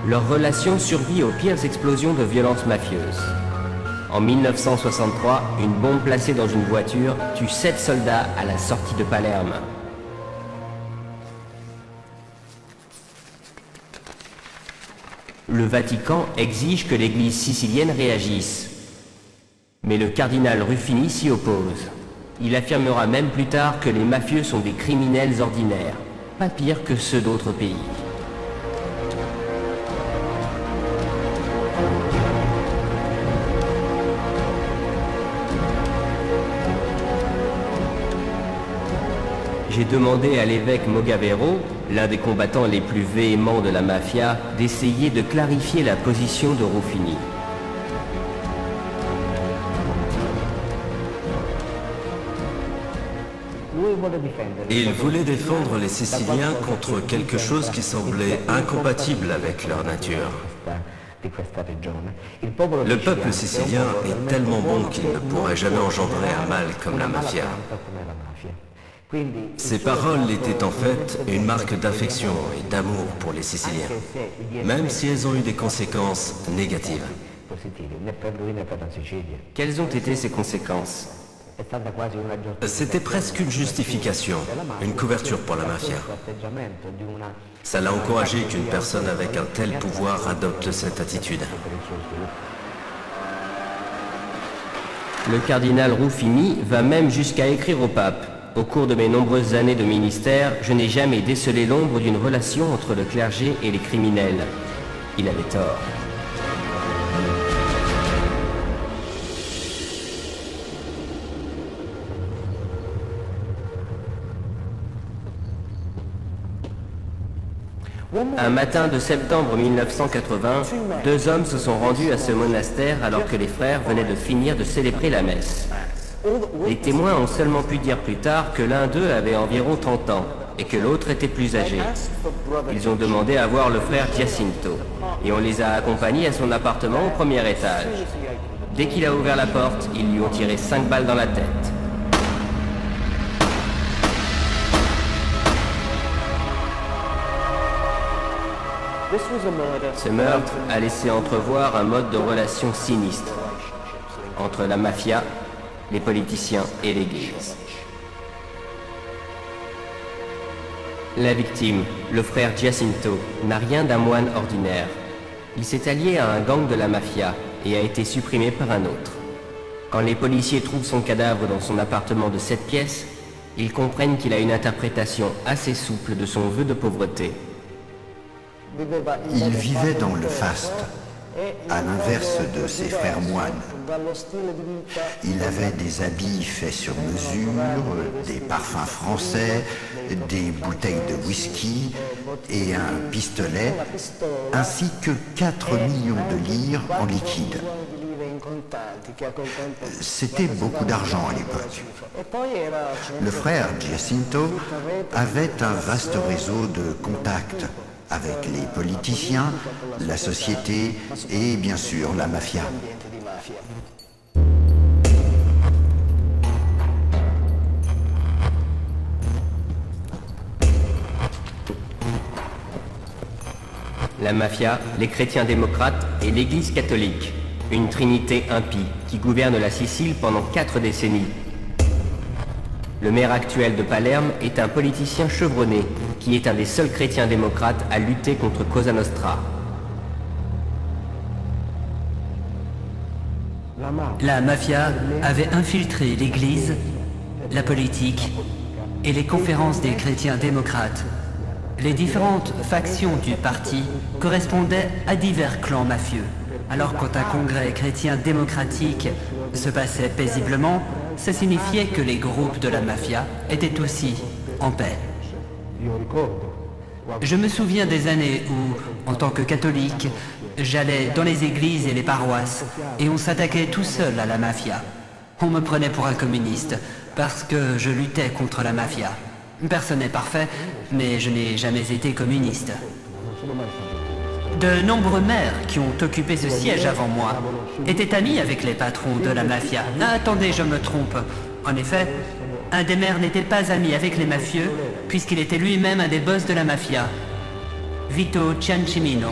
Leur relation survit aux pires explosions de violence mafieuses. En 1963, une bombe placée dans une voiture tue 7 soldats à la sortie de Palerme. Le Vatican exige que l'Église sicilienne réagisse. Mais le cardinal Ruffini s'y oppose. Il affirmera même plus tard que les mafieux sont des criminels ordinaires, pas pires que ceux d'autres pays. J'ai demandé à l'évêque Mogavero, l'un des combattants les plus véhéments de la mafia, d'essayer de clarifier la position de Ruffini. Il voulait défendre les Siciliens contre quelque chose qui semblait incompatible avec leur nature. Le peuple sicilien est tellement bon qu'il ne pourrait jamais engendrer un mal comme la mafia. Ces paroles étaient en fait une marque d'affection et d'amour pour les Siciliens, même si elles ont eu des conséquences négatives. Quelles ont été ces conséquences ? C'était presque une justification, une couverture pour la mafia. Ça l'a encouragé qu'une personne avec un tel pouvoir adopte cette attitude. Le cardinal Ruffini va même jusqu'à écrire au pape. Au cours de mes nombreuses années de ministère, je n'ai jamais décelé l'ombre d'une relation entre le clergé et les criminels. Il avait tort. Un matin de septembre 1980, deux hommes se sont rendus à ce monastère alors que les frères venaient de finir de célébrer la messe. Les témoins ont seulement pu dire plus tard que l'un d'eux avait environ 30 ans et que l'autre était plus âgé. Ils ont demandé à voir le frère Giacinto et on les a accompagnés à son appartement au premier étage. Dès qu'il a ouvert la porte, ils lui ont tiré 5 balles dans la tête. Ce meurtre a laissé entrevoir un mode de relation sinistre entre la mafia, les politiciens et l'Église. La victime, le frère Giacinto, n'a rien d'un moine ordinaire. Il s'est allié à un gang de la mafia et a été supprimé par un autre. Quand les policiers trouvent son cadavre dans son appartement de 7 pièces, ils comprennent qu'il a une interprétation assez souple de son vœu de pauvreté. Il vivait dans le faste, à l'inverse de ses frères moines. Il avait des habits faits sur mesure, des parfums français, des bouteilles de whisky et un pistolet, ainsi que 4 millions de lire en liquide. C'était beaucoup d'argent à l'époque. Le frère Giacinto avait un vaste réseau de contacts avec les politiciens, la société et bien sûr la mafia. La mafia, les chrétiens démocrates et l'Église catholique. Une trinité impie qui gouverne la Sicile pendant 4 décennies. Le maire actuel de Palerme est un politicien chevronné qui est un des seuls chrétiens démocrates à lutter contre Cosa Nostra. La mafia avait infiltré l'Église, la politique et les conférences des chrétiens démocrates. Les différentes factions du parti correspondaient à divers clans mafieux. Alors quand un congrès chrétien démocratique se passait paisiblement, ça signifiait que les groupes de la mafia étaient aussi en paix. Je me souviens des années où, en tant que catholique, j'allais dans les églises et les paroisses et on s'attaquait tout seul à la mafia. On me prenait pour un communiste parce que je luttais contre la mafia. Personne n'est parfait, mais je n'ai jamais été communiste. De nombreux maires qui ont occupé ce siège avant moi étaient amis avec les patrons de la mafia. Ah, attendez, je me trompe. En effet, un des maires n'était pas ami avec les mafieux, puisqu'il était lui-même un des boss de la mafia. Vito Ciancimino.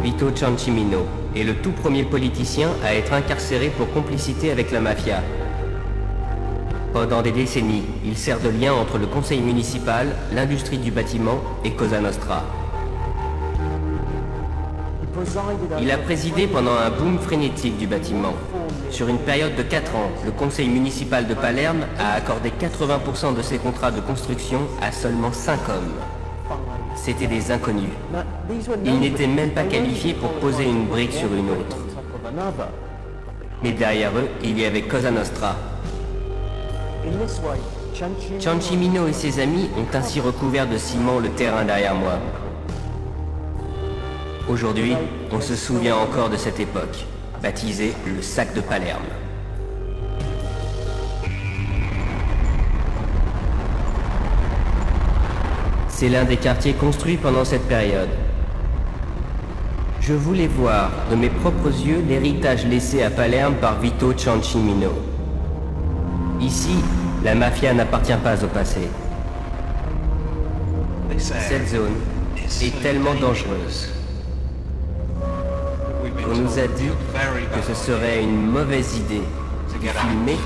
Vito Ciancimino est le tout premier politicien à être incarcéré pour complicité avec la mafia. Pendant des décennies, il sert de lien entre le conseil municipal, l'industrie du bâtiment et Cosa Nostra. Il a présidé pendant un boom frénétique du bâtiment. Sur une période de 4 ans, le conseil municipal de Palerme a accordé 80% de ses contrats de construction à seulement 5 hommes. C'étaient des inconnus. Ils n'étaient même pas qualifiés pour poser une brique sur une autre. Mais derrière eux, il y avait Cosa Nostra. Ciancimino et ses amis ont ainsi recouvert de ciment le terrain derrière moi. Aujourd'hui, on se souvient encore de cette époque, baptisée le sac de Palerme. C'est l'un des quartiers construits pendant cette période. Je voulais voir de mes propres yeux l'héritage laissé à Palerme par Vito Ciancimino. Ici, la mafia n'appartient pas au passé. Cette zone est tellement dangereuse. On nous a dit que ce serait une mauvaise idée de filmer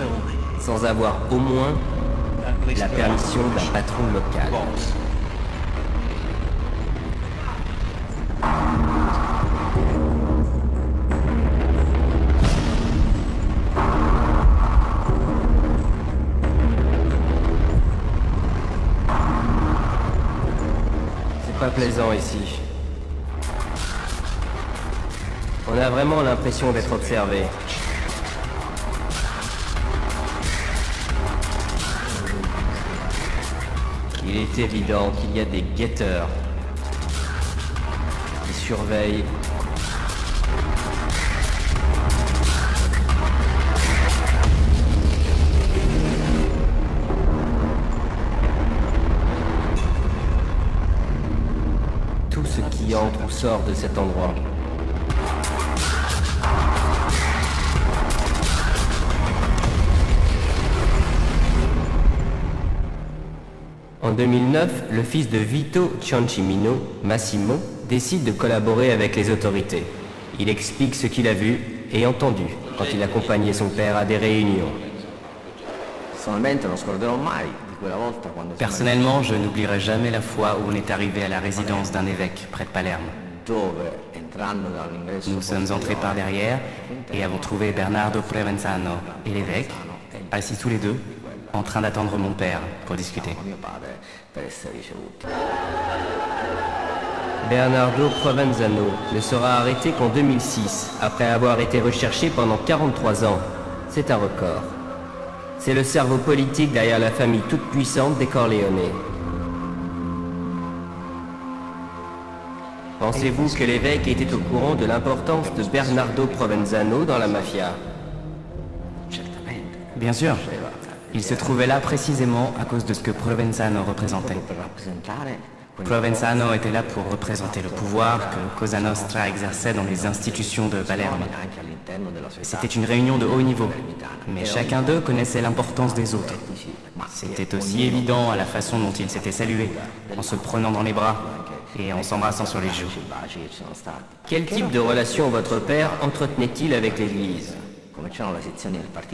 sans avoir au moins la permission d'un patron local. Pas plaisant ici. On a vraiment l'impression d'être observé. Il est évident qu'il y a des guetteurs qui surveillent. Tout ce qui entre ou sort de cet endroit. En 2009, le fils de Vito Ciancimino, Massimo, décide de collaborer avec les autorités. Il explique ce qu'il a vu et entendu quand il accompagnait son père à des réunions. Personnellement, je n'oublierai jamais la fois où on est arrivé à la résidence d'un évêque près de Palerme. Nous sommes entrés par derrière et avons trouvé Bernardo Provenzano et l'évêque, assis tous les deux, en train d'attendre mon père pour discuter. Bernardo Provenzano ne sera arrêté qu'en 2006, après avoir été recherché pendant 43 ans. C'est un record. C'est le cerveau politique derrière la famille toute puissante des Corleone. Pensez-vous que l'évêque était au courant de l'importance de Bernardo Provenzano dans la mafia? Bien sûr. Il se trouvait là précisément à cause de ce que Provenzano représentait. Provenzano était là pour représenter le pouvoir que Cosa Nostra exerçait dans les institutions de Palerme. C'était une réunion de haut niveau, mais chacun d'eux connaissait l'importance des autres. C'était aussi évident à la façon dont ils s'étaient salués, en se prenant dans les bras et en s'embrassant sur les joues. Quel type de relation votre père entretenait-il avec l'Église?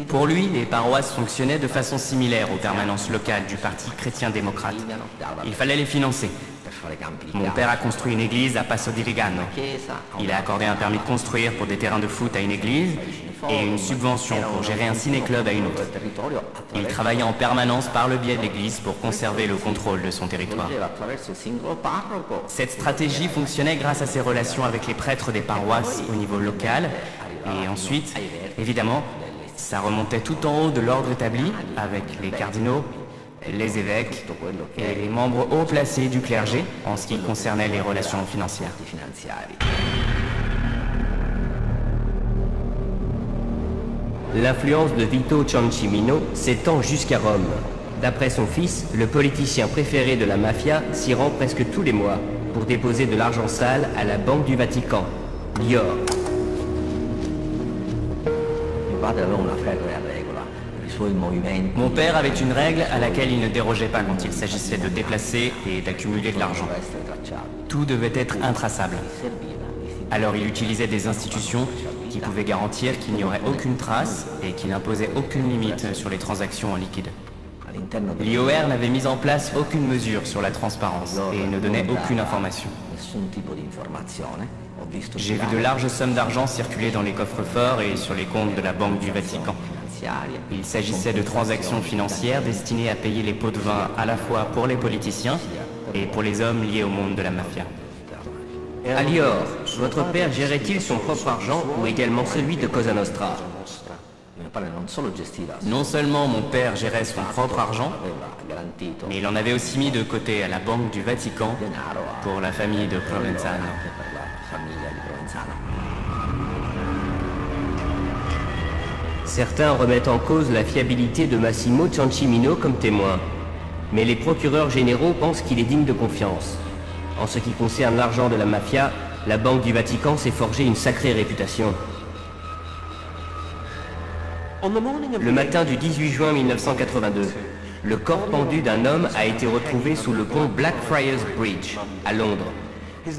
Pour lui, les paroisses fonctionnaient de façon similaire aux permanences locales du Parti chrétien-démocrate. Il fallait les financer. Mon père a construit une église à Passo di Vigano. Il a accordé un permis de construire pour des terrains de foot à une église et une subvention pour gérer un ciné-club à une autre. Il travaillait en permanence par le biais de l'église pour conserver le contrôle de son territoire. Cette stratégie fonctionnait grâce à ses relations avec les prêtres des paroisses au niveau local. Et ensuite, évidemment, ça remontait tout en haut de l'ordre établi avec les cardinaux, les évêques et les membres haut placés du clergé en ce qui concernait les relations financières. L'influence de Vito Ciancimino s'étend jusqu'à Rome. D'après son fils, le politicien préféré de la mafia s'y rend presque tous les mois pour déposer de l'argent sale à la Banque du Vatican, l'IOR. Mon père avait une règle à laquelle il ne dérogeait pas quand il s'agissait de déplacer et d'accumuler de l'argent. Tout devait être intraçable. Alors il utilisait des institutions qui pouvaient garantir qu'il n'y aurait aucune trace et qui n'imposaient aucune limite sur les transactions en liquide. L'IOR n'avait mis en place aucune mesure sur la transparence et ne donnait aucune information. J'ai vu de larges sommes d'argent circuler dans les coffres-forts et sur les comptes de la Banque du Vatican. Il s'agissait de transactions financières destinées à payer les pots de vin à la fois pour les politiciens et pour les hommes liés au monde de la mafia. À l'IOR, votre père gérait-il son propre argent ou également celui de Cosa Nostra? Non seulement mon père gérait son propre argent, mais il en avait aussi mis de côté à la Banque du Vatican pour la famille de Provenzano. Certains remettent en cause la fiabilité de Massimo Ciancimino comme témoin, mais les procureurs généraux pensent qu'il est digne de confiance. En ce qui concerne l'argent de la mafia, la Banque du Vatican s'est forgé une sacrée réputation. Le matin du 18 juin 1982, le corps pendu d'un homme a été retrouvé sous le pont Blackfriars Bridge, à Londres.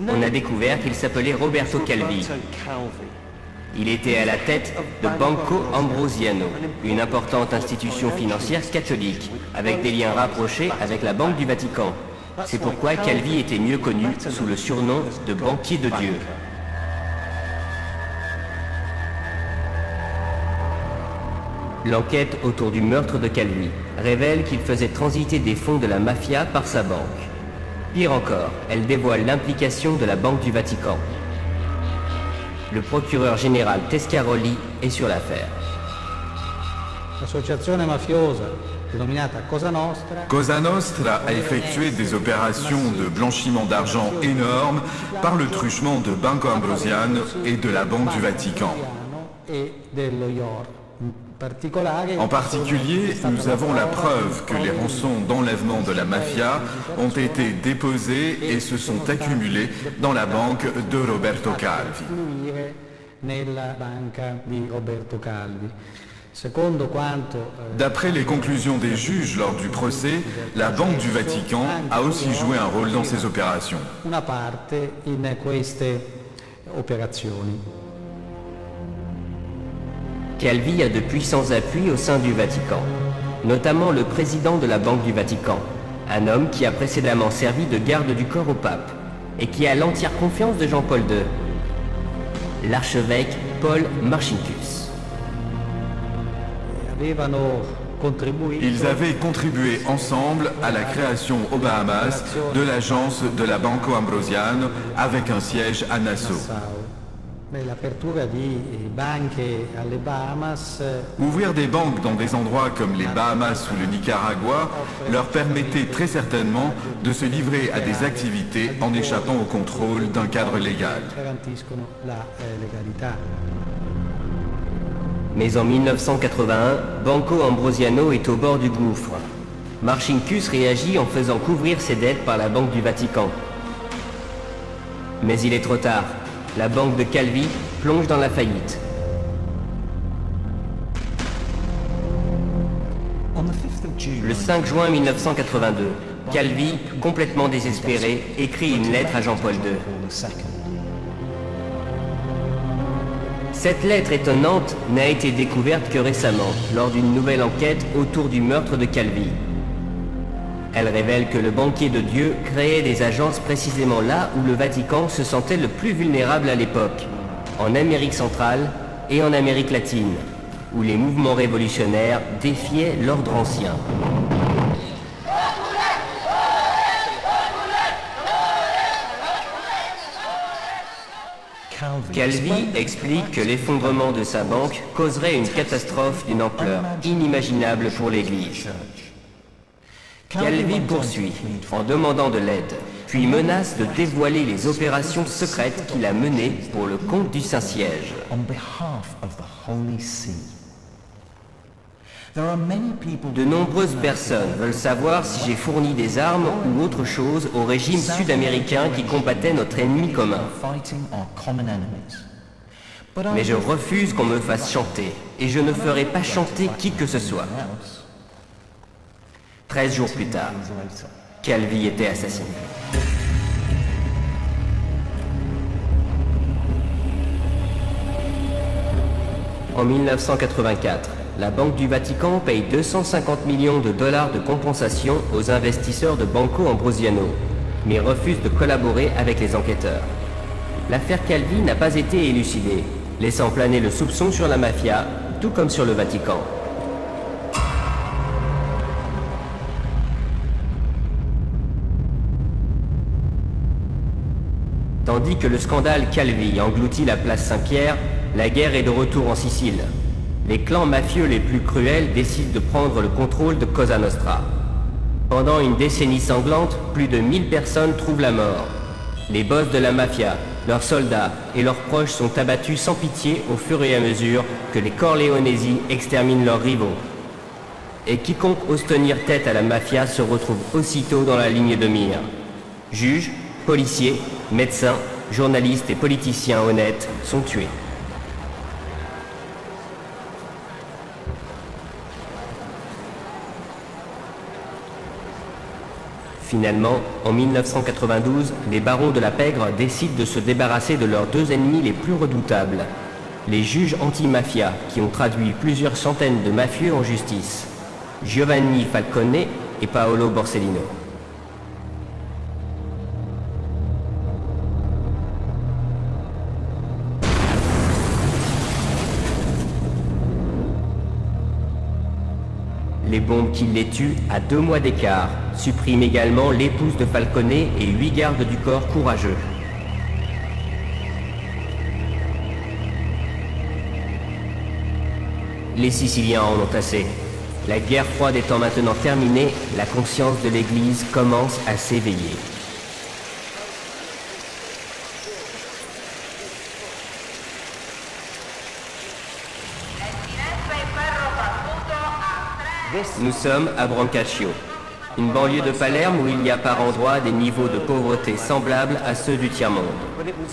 On a découvert qu'il s'appelait Roberto Calvi. Il était à la tête de Banco Ambrosiano, une importante institution financière catholique, avec des liens rapprochés avec la Banque du Vatican. C'est pourquoi Calvi était mieux connu sous le surnom de banquier de Dieu. L'enquête autour du meurtre de Calvi révèle qu'il faisait transiter des fonds de la mafia par sa banque. Pire encore, elle dévoile l'implication de la Banque du Vatican. Le procureur général Tescaroli est sur l'affaire. L'associazione mafiosa, denominata Cosa Nostra, Cosa Nostra a effectué des opérations de blanchiment d'argent énormes par le truchement de Banco Ambrosiano et de la Banque du Vatican. En particulier, nous avons la preuve que les rançons d'enlèvement de la mafia ont été déposées et se sont accumulées dans la banque de Roberto Calvi. D'après les conclusions des juges lors du procès, la Banque du Vatican a aussi joué un rôle dans ces opérations. Calvi a de puissants appuis au sein du Vatican, notamment le président de la Banque du Vatican, un homme qui a précédemment servi de garde du corps au pape et qui a l'entière confiance de Jean-Paul II, l'archevêque Paul Marcinkus. Ils avaient contribué ensemble à la création aux Bahamas de l'agence de la Banco Ambrosiano avec un siège à Nassau. Ouvrir des banques dans des endroits comme les Bahamas ou le Nicaragua leur permettait très certainement de se livrer à des activités en échappant au contrôle d'un cadre légal. Mais en 1981, Banco Ambrosiano est au bord du gouffre. Marcinkus réagit en faisant couvrir ses dettes par la Banque du Vatican. Mais il est trop tard. La banque de Calvi plonge dans la faillite. Le 5 juin 1982, Calvi, complètement désespéré, écrit une lettre à Jean-Paul II. Cette lettre étonnante n'a été découverte que récemment, lors d'une nouvelle enquête autour du meurtre de Calvi. Elle révèle que le banquier de Dieu créait des agences précisément là où le Vatican se sentait le plus vulnérable à l'époque, en Amérique centrale et en Amérique latine, où les mouvements révolutionnaires défiaient l'ordre ancien. Calvi explique que l'effondrement de sa banque causerait une catastrophe d'une ampleur inimaginable pour l'Église. Calvi poursuit en demandant de l'aide, puis menace de dévoiler les opérations secrètes qu'il a menées pour le compte du Saint-Siège. De nombreuses personnes veulent savoir si j'ai fourni des armes ou autre chose au régime sud-américain qui combattait notre ennemi commun. Mais je refuse qu'on me fasse chanter, et je ne ferai pas chanter qui que ce soit. 13 jours plus tard, Calvi était assassiné. En 1984, la Banque du Vatican paye 250 millions de dollars de compensation aux investisseurs de Banco Ambrosiano, mais refuse de collaborer avec les enquêteurs. L'affaire Calvi n'a pas été élucidée, laissant planer le soupçon sur la mafia, tout comme sur le Vatican. Tandis que le scandale Calvi engloutit la place Saint-Pierre, la guerre est de retour en Sicile. Les clans mafieux les plus cruels décident de prendre le contrôle de Cosa Nostra. Pendant une décennie sanglante, plus de 1000 personnes trouvent la mort. Les boss de la mafia, leurs soldats et leurs proches sont abattus sans pitié au fur et à mesure que les Corleonesi exterminent leurs rivaux. Et quiconque ose tenir tête à la mafia se retrouve aussitôt dans la ligne de mire. Juges, policiers, médecins, journalistes et politiciens honnêtes sont tués. Finalement, en 1992, les barons de la pègre décident de se débarrasser de leurs deux ennemis les plus redoutables, les juges anti-mafia qui ont traduit plusieurs centaines de mafieux en justice, Giovanni Falcone et Paolo Borsellino. Les bombes qui les tuent à 2 mois d'écart suppriment également l'épouse de Falcone et 8 gardes du corps courageux. Les Siciliens en ont assez. La guerre froide étant maintenant terminée, la conscience de l'Église commence à s'éveiller. Nous sommes à Brancaccio, une banlieue de Palerme où il y a par endroits des niveaux de pauvreté semblables à ceux du tiers-monde.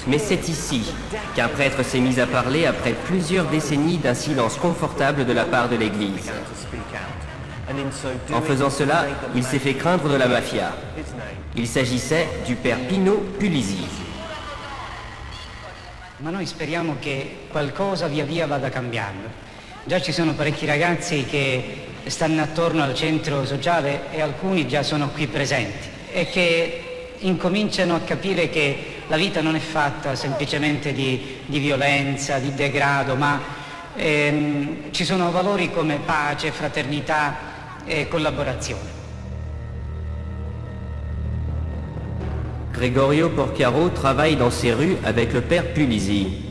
Mais c'est ici qu'un prêtre s'est mis à parler après plusieurs décennies d'un silence confortable de la part de l'Église. En faisant cela, il s'est fait craindre de la mafia. Il s'agissait du père Pino Puglisi. Ma noi speriamo che qualcosa via via vada cambiando. Già ci sono parecchi ragazzi che stanno attorno al centro sociale e alcuni già sono qui presenti e che incominciano a capire che la vita non è fatta semplicemente di violenza, di degrado, ma ci sono valori come pace, fraternità e collaborazione. Gregorio Porcaro travaille dans ces rues avec le père Puglisi.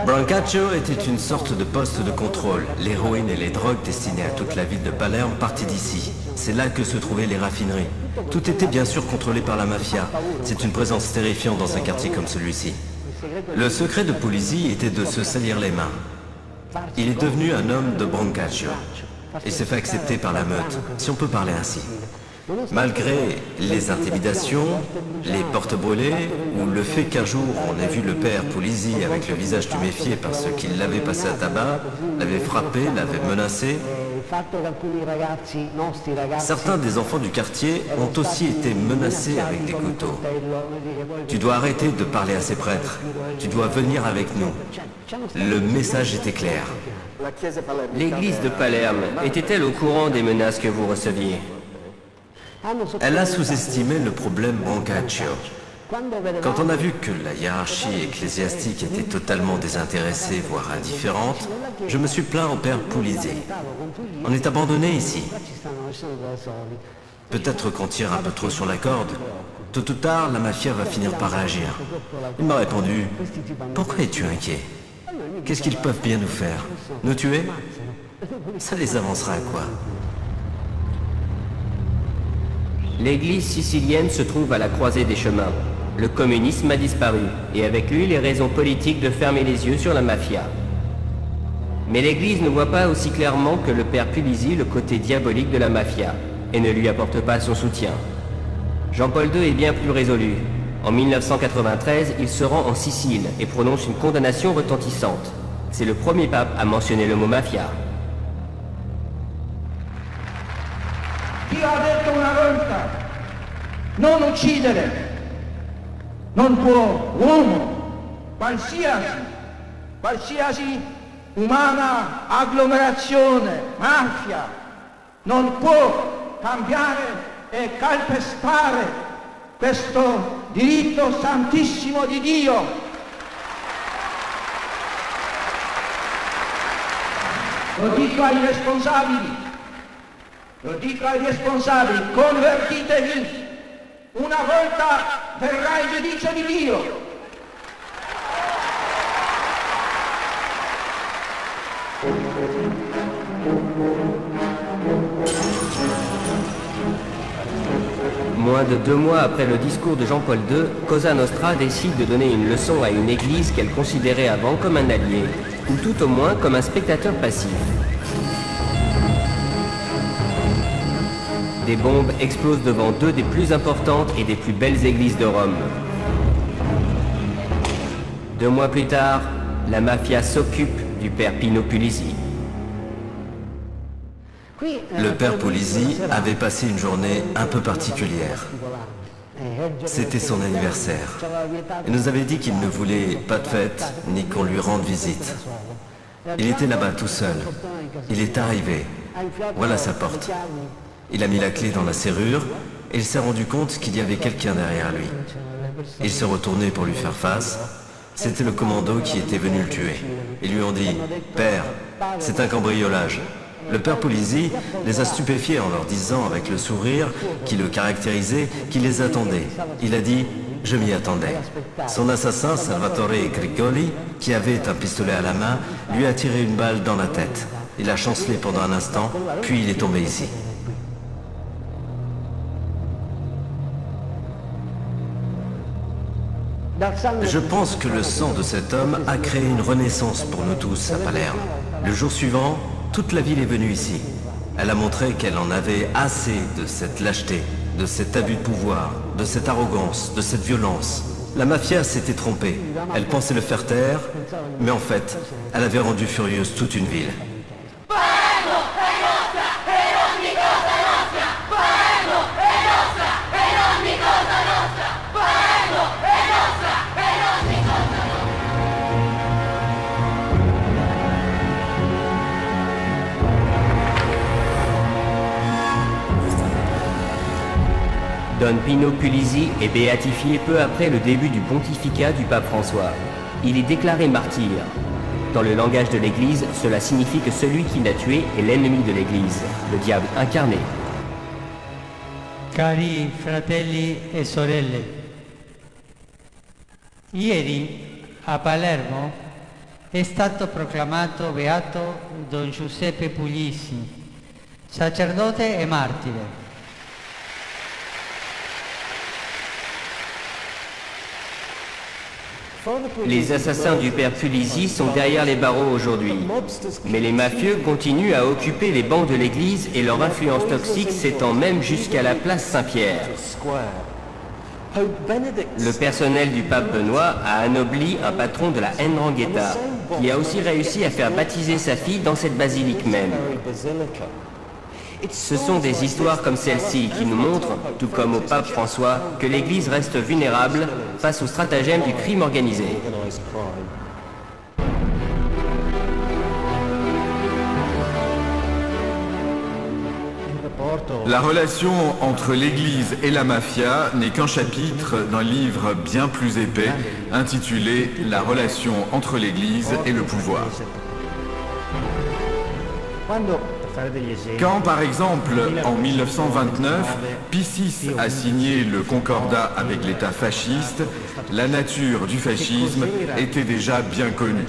Brancaccio était une sorte de poste de contrôle. L'héroïne et les drogues destinées à toute la ville de Palerme partaient d'ici. C'est là que se trouvaient les raffineries. Tout était bien sûr contrôlé par la mafia. C'est une présence terrifiante dans un quartier comme celui-ci. Le secret de Puglisi était de se salir les mains. Il est devenu un homme de Brancaccio. Il s'est fait accepter par la meute, si on peut parler ainsi. Malgré les intimidations, les portes brûlées, ou le fait qu'un jour on ait vu le père Puglisi avec le visage tuméfié parce qu'il l'avait passé à tabac, l'avait frappé, l'avait menacé, certains des enfants du quartier ont aussi été menacés avec des couteaux. Tu dois arrêter de parler à ces prêtres. Tu dois venir avec nous. Le message était clair. L'église de Palerme était-elle au courant des menaces que vous receviez? Elle a sous-estimé le problème Brancaccio. Quand on a vu que la hiérarchie ecclésiastique était totalement désintéressée, voire indifférente, je me suis plaint au père Puglisi. On est abandonné ici. Peut-être qu'on tire un peu trop sur la corde. Tôt ou tard, la mafia va finir par réagir. Il m'a répondu, « Pourquoi es-tu inquiet? Qu'est-ce qu'ils peuvent bien nous faire? Nous tuer? Ça les avancera à quoi ?» L'église sicilienne se trouve à la croisée des chemins. Le communisme a disparu, et avec lui les raisons politiques de fermer les yeux sur la mafia. Mais l'église ne voit pas aussi clairement que le père Puglisi le côté diabolique de la mafia, et ne lui apporte pas son soutien. Jean-Paul II est bien plus résolu. En 1993, il se rend en Sicile et prononce une condamnation retentissante. C'est le premier pape à mentionner le mot mafia. Dio ha detto una volta, non uccidere, non può uomo, qualsiasi umana agglomerazione, mafia, non può cambiare e calpestare questo diritto santissimo di Dio. Lo dico ai responsabili. Lo dico ai responsabili, convertitevi, una volta verrà il giudizio di Dio. Moins de 2 mois après le discours de Jean-Paul II, Cosa Nostra décide de donner une leçon à une église qu'elle considérait avant comme un allié, ou tout au moins comme un spectateur passif. Des bombes explosent devant 2 des plus importantes et des plus belles églises de Rome. 2 mois plus tard, la mafia s'occupe du père Pino Puglisi. Le père Puglisi avait passé une journée un peu particulière. C'était son anniversaire. Il nous avait dit qu'il ne voulait pas de fête, ni qu'on lui rende visite. Il était là-bas tout seul. Il est arrivé. Voilà sa porte. Il a mis la clé dans la serrure et il s'est rendu compte qu'il y avait quelqu'un derrière lui. Il s'est retourné pour lui faire face. C'était le commando qui était venu le tuer. Ils lui ont dit « Père, c'est un cambriolage. Le père Polizzi les a stupéfiés en leur disant avec le sourire qui le caractérisait qu'il les attendait. Il a dit « Je m'y attendais ». Son assassin, Salvatore Grigoli, qui avait un pistolet à la main, lui a tiré une balle dans la tête. Il a chancelé pendant un instant, puis il est tombé ici. Je pense que le sang de cet homme a créé une renaissance pour nous tous à Palerme. Le jour suivant, toute la ville est venue ici. Elle a montré qu'elle en avait assez de cette lâcheté, de cet abus de pouvoir, de cette arrogance, de cette violence. La mafia s'était trompée. Elle pensait le faire taire, mais en fait, elle avait rendu furieuse toute une ville. Don Pino Puglisi est béatifié peu après le début du pontificat du pape François. Il est déclaré martyr. Dans le langage de l'Église, cela signifie que celui qui l'a tué est l'ennemi de l'Église, le diable incarné. Cari fratelli e sorelle, ieri a Palermo è stato proclamato beato Don Giuseppe Puglisi, sacerdote e martire. Les assassins du père Puglisi sont derrière les barreaux aujourd'hui. Mais les mafieux continuent à occuper les bancs de l'église et leur influence toxique s'étend même jusqu'à la place Saint-Pierre. Le personnel du pape Benoît a anobli un patron de la 'Ndrangheta, qui a aussi réussi à faire baptiser sa fille dans cette basilique même. Ce sont des histoires comme celle-ci qui nous montrent, tout comme au pape François, que l'Église reste vulnérable face aux stratagèmes du crime organisé. La relation entre l'Église et la mafia n'est qu'un chapitre d'un livre bien plus épais, intitulé « La relation entre l'Église et le pouvoir ». Quand, par exemple, en 1929, Pie VI a signé le concordat avec l'État fasciste, la nature du fascisme était déjà bien connue.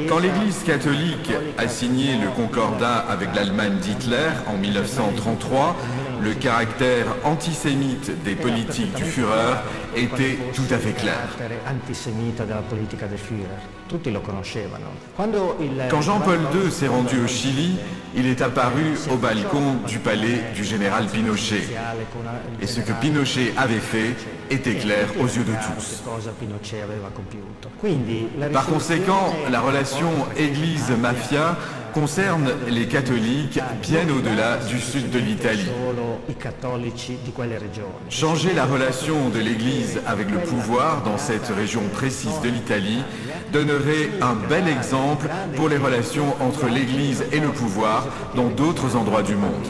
Quand l'Église catholique a signé le concordat avec l'Allemagne d'Hitler en 1933, le caractère antisémite des politiques du Führer était tout à fait clair. Quand Jean-Paul II s'est rendu au Chili, il est apparu au balcon du palais du général Pinochet. Et ce que Pinochet avait fait était clair aux yeux de tous. Par conséquent, la relation Église-mafia concerne les catholiques bien au-delà du sud de l'Italie. Changer la relation de l'Église avec le pouvoir dans cette région précise de l'Italie donnerait un bel exemple pour les relations entre l'Église et le pouvoir dans d'autres endroits du monde.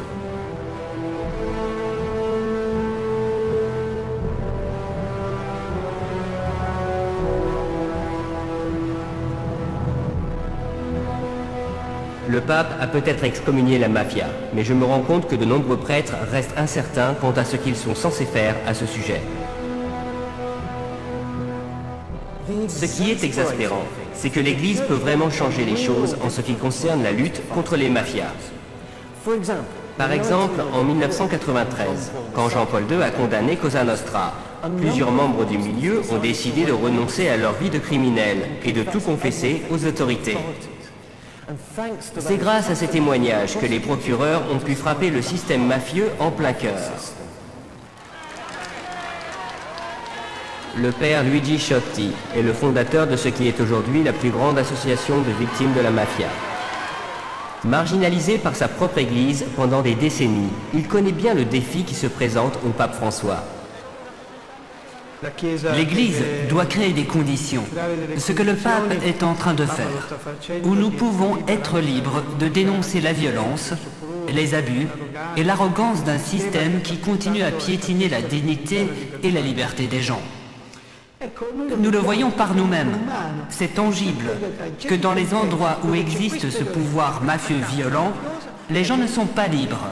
Le pape a peut-être excommunié la mafia, mais je me rends compte que de nombreux prêtres restent incertains quant à ce qu'ils sont censés faire à ce sujet. Ce qui est exaspérant, c'est que l'Église peut vraiment changer les choses en ce qui concerne la lutte contre les mafias. Par exemple, en 1993, quand Jean-Paul II a condamné Cosa Nostra, plusieurs membres du milieu ont décidé de renoncer à leur vie de criminels et de tout confesser aux autorités. C'est grâce à ces témoignages que les procureurs ont pu frapper le système mafieux en plein cœur. Le père Luigi Ciotti est le fondateur de ce qui est aujourd'hui la plus grande association de victimes de la mafia. Marginalisé par sa propre église pendant des décennies, il connaît bien le défi qui se présente au pape François. L'Église doit créer des conditions, ce que le pape est en train de faire, où nous pouvons être libres de dénoncer la violence, les abus et l'arrogance d'un système qui continue à piétiner la dignité et la liberté des gens. Nous le voyons par nous-mêmes. C'est tangible que dans les endroits où existe ce pouvoir mafieux violent, les gens ne sont pas libres.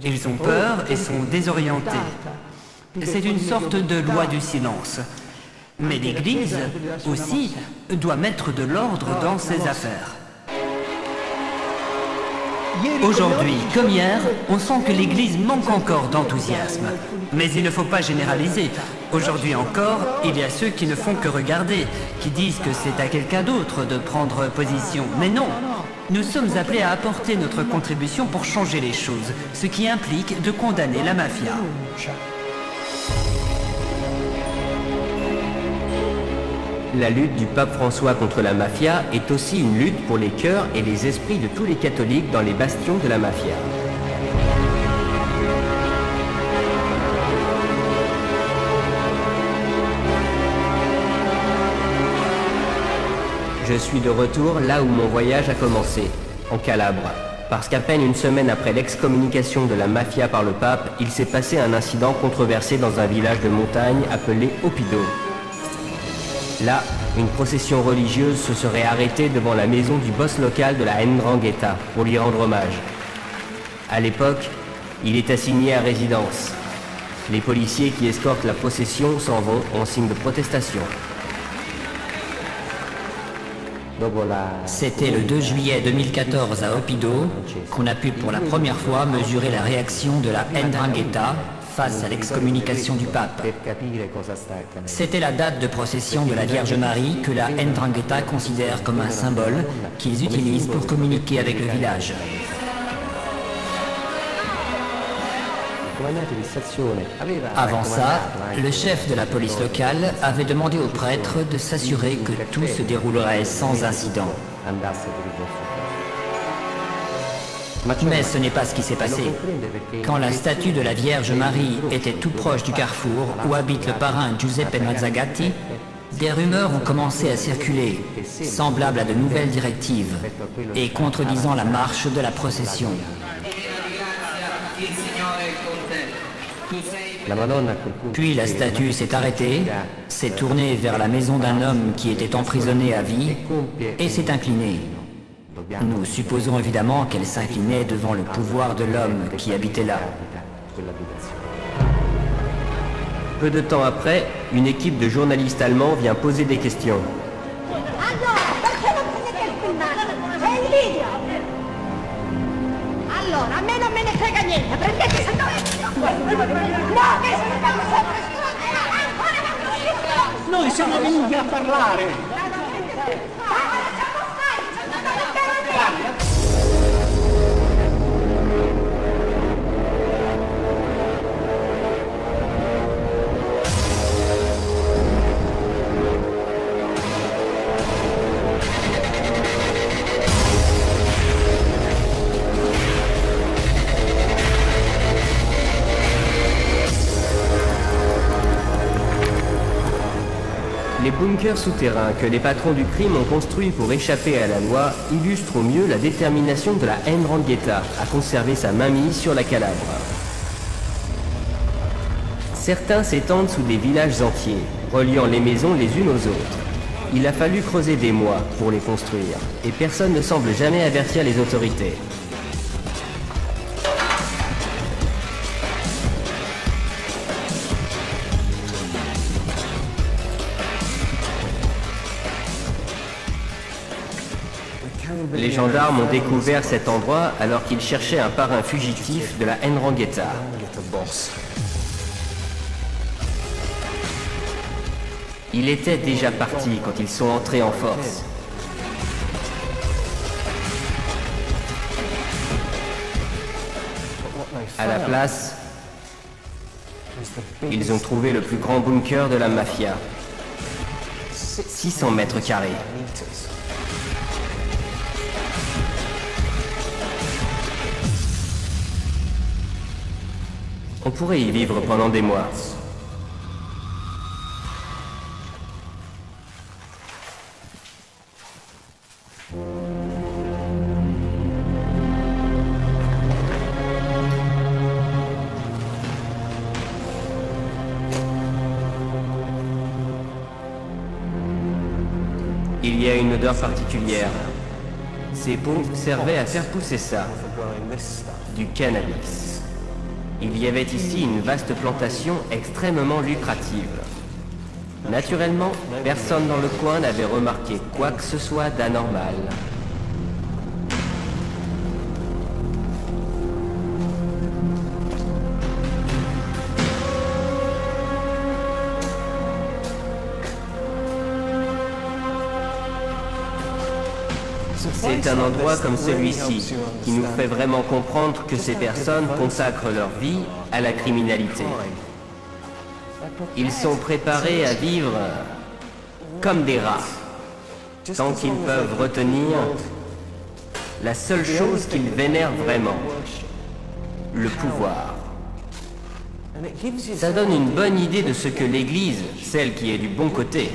Ils ont peur et sont désorientés. C'est une sorte de loi du silence. Mais l'Église, aussi, doit mettre de l'ordre dans ses affaires. Aujourd'hui, comme hier, on sent que l'Église manque encore d'enthousiasme. Mais il ne faut pas généraliser. Aujourd'hui encore, il y a ceux qui ne font que regarder, qui disent que c'est à quelqu'un d'autre de prendre position. Mais non, nous sommes appelés à apporter notre contribution pour changer les choses, ce qui implique de condamner la mafia. La lutte du pape François contre la mafia est aussi une lutte pour les cœurs et les esprits de tous les catholiques dans les bastions de la mafia. Je suis de retour là où mon voyage a commencé, en Calabre, parce qu'à peine une semaine après l'excommunication de la mafia par le pape, il s'est passé un incident controversé dans un village de montagne appelé Oppido. Là, une procession religieuse se serait arrêtée devant la maison du boss local de la 'Ndrangheta pour lui rendre hommage. À l'époque, il est assigné à résidence. Les policiers qui escortent la procession s'en vont en signe de protestation. C'était le 2 juillet 2014 à Oppido qu'on a pu pour la première fois mesurer la réaction de la 'Ndrangheta face à l'excommunication du pape. C'était la date de procession de la Vierge Marie que la 'Ndrangheta considère comme un symbole qu'ils utilisent pour communiquer avec le village. Avant ça, le chef de la police locale avait demandé aux prêtres de s'assurer que tout se déroulerait sans incident. Mais ce n'est pas ce qui s'est passé. Quand la statue de la Vierge Marie était tout proche du carrefour où habite le parrain Giuseppe Mazzagatti, des rumeurs ont commencé à circuler, semblables à de nouvelles directives, et contredisant la marche de la procession. Puis la statue s'est arrêtée, s'est tournée vers la maison d'un homme qui était emprisonné à vie, et s'est inclinée. Nous supposons évidemment qu'elle s'inclinait devant le pouvoir de l'homme qui habitait là. Peu de temps après, une équipe de journalistes allemands vient poser des questions. Allora, a me non me ne frega niente, prendete se no, noi siamo venuti a parlare. Les bunkers souterrains que les patrons du crime ont construits pour échapper à la loi illustrent au mieux la détermination de la 'Ndrangheta à conserver sa mainmise sur la Calabre. Certains s'étendent sous des villages entiers, reliant les maisons les unes aux autres. Il a fallu creuser des mois pour les construire, et personne ne semble jamais avertir les autorités. Les gendarmes ont découvert cet endroit alors qu'ils cherchaient un parrain fugitif de la 'Ndrangheta. Il était déjà parti quand ils sont entrés en force. À la place, ils ont trouvé le plus grand bunker de la mafia. 600 mètres carrés. On pourrait y vivre pendant des mois. Il y a une odeur particulière. Ces pots servaient à faire pousser ça, du cannabis. Il y avait ici une vaste plantation extrêmement lucrative. Naturellement, personne dans le coin n'avait remarqué quoi que ce soit d'anormal. C'est un endroit comme celui-ci qui nous fait vraiment comprendre que ces personnes consacrent leur vie à la criminalité. Ils sont préparés à vivre comme des rats, tant qu'ils peuvent retenir la seule chose qu'ils vénèrent vraiment, le pouvoir. Ça donne une bonne idée de ce que l'Église, celle qui est du bon côté,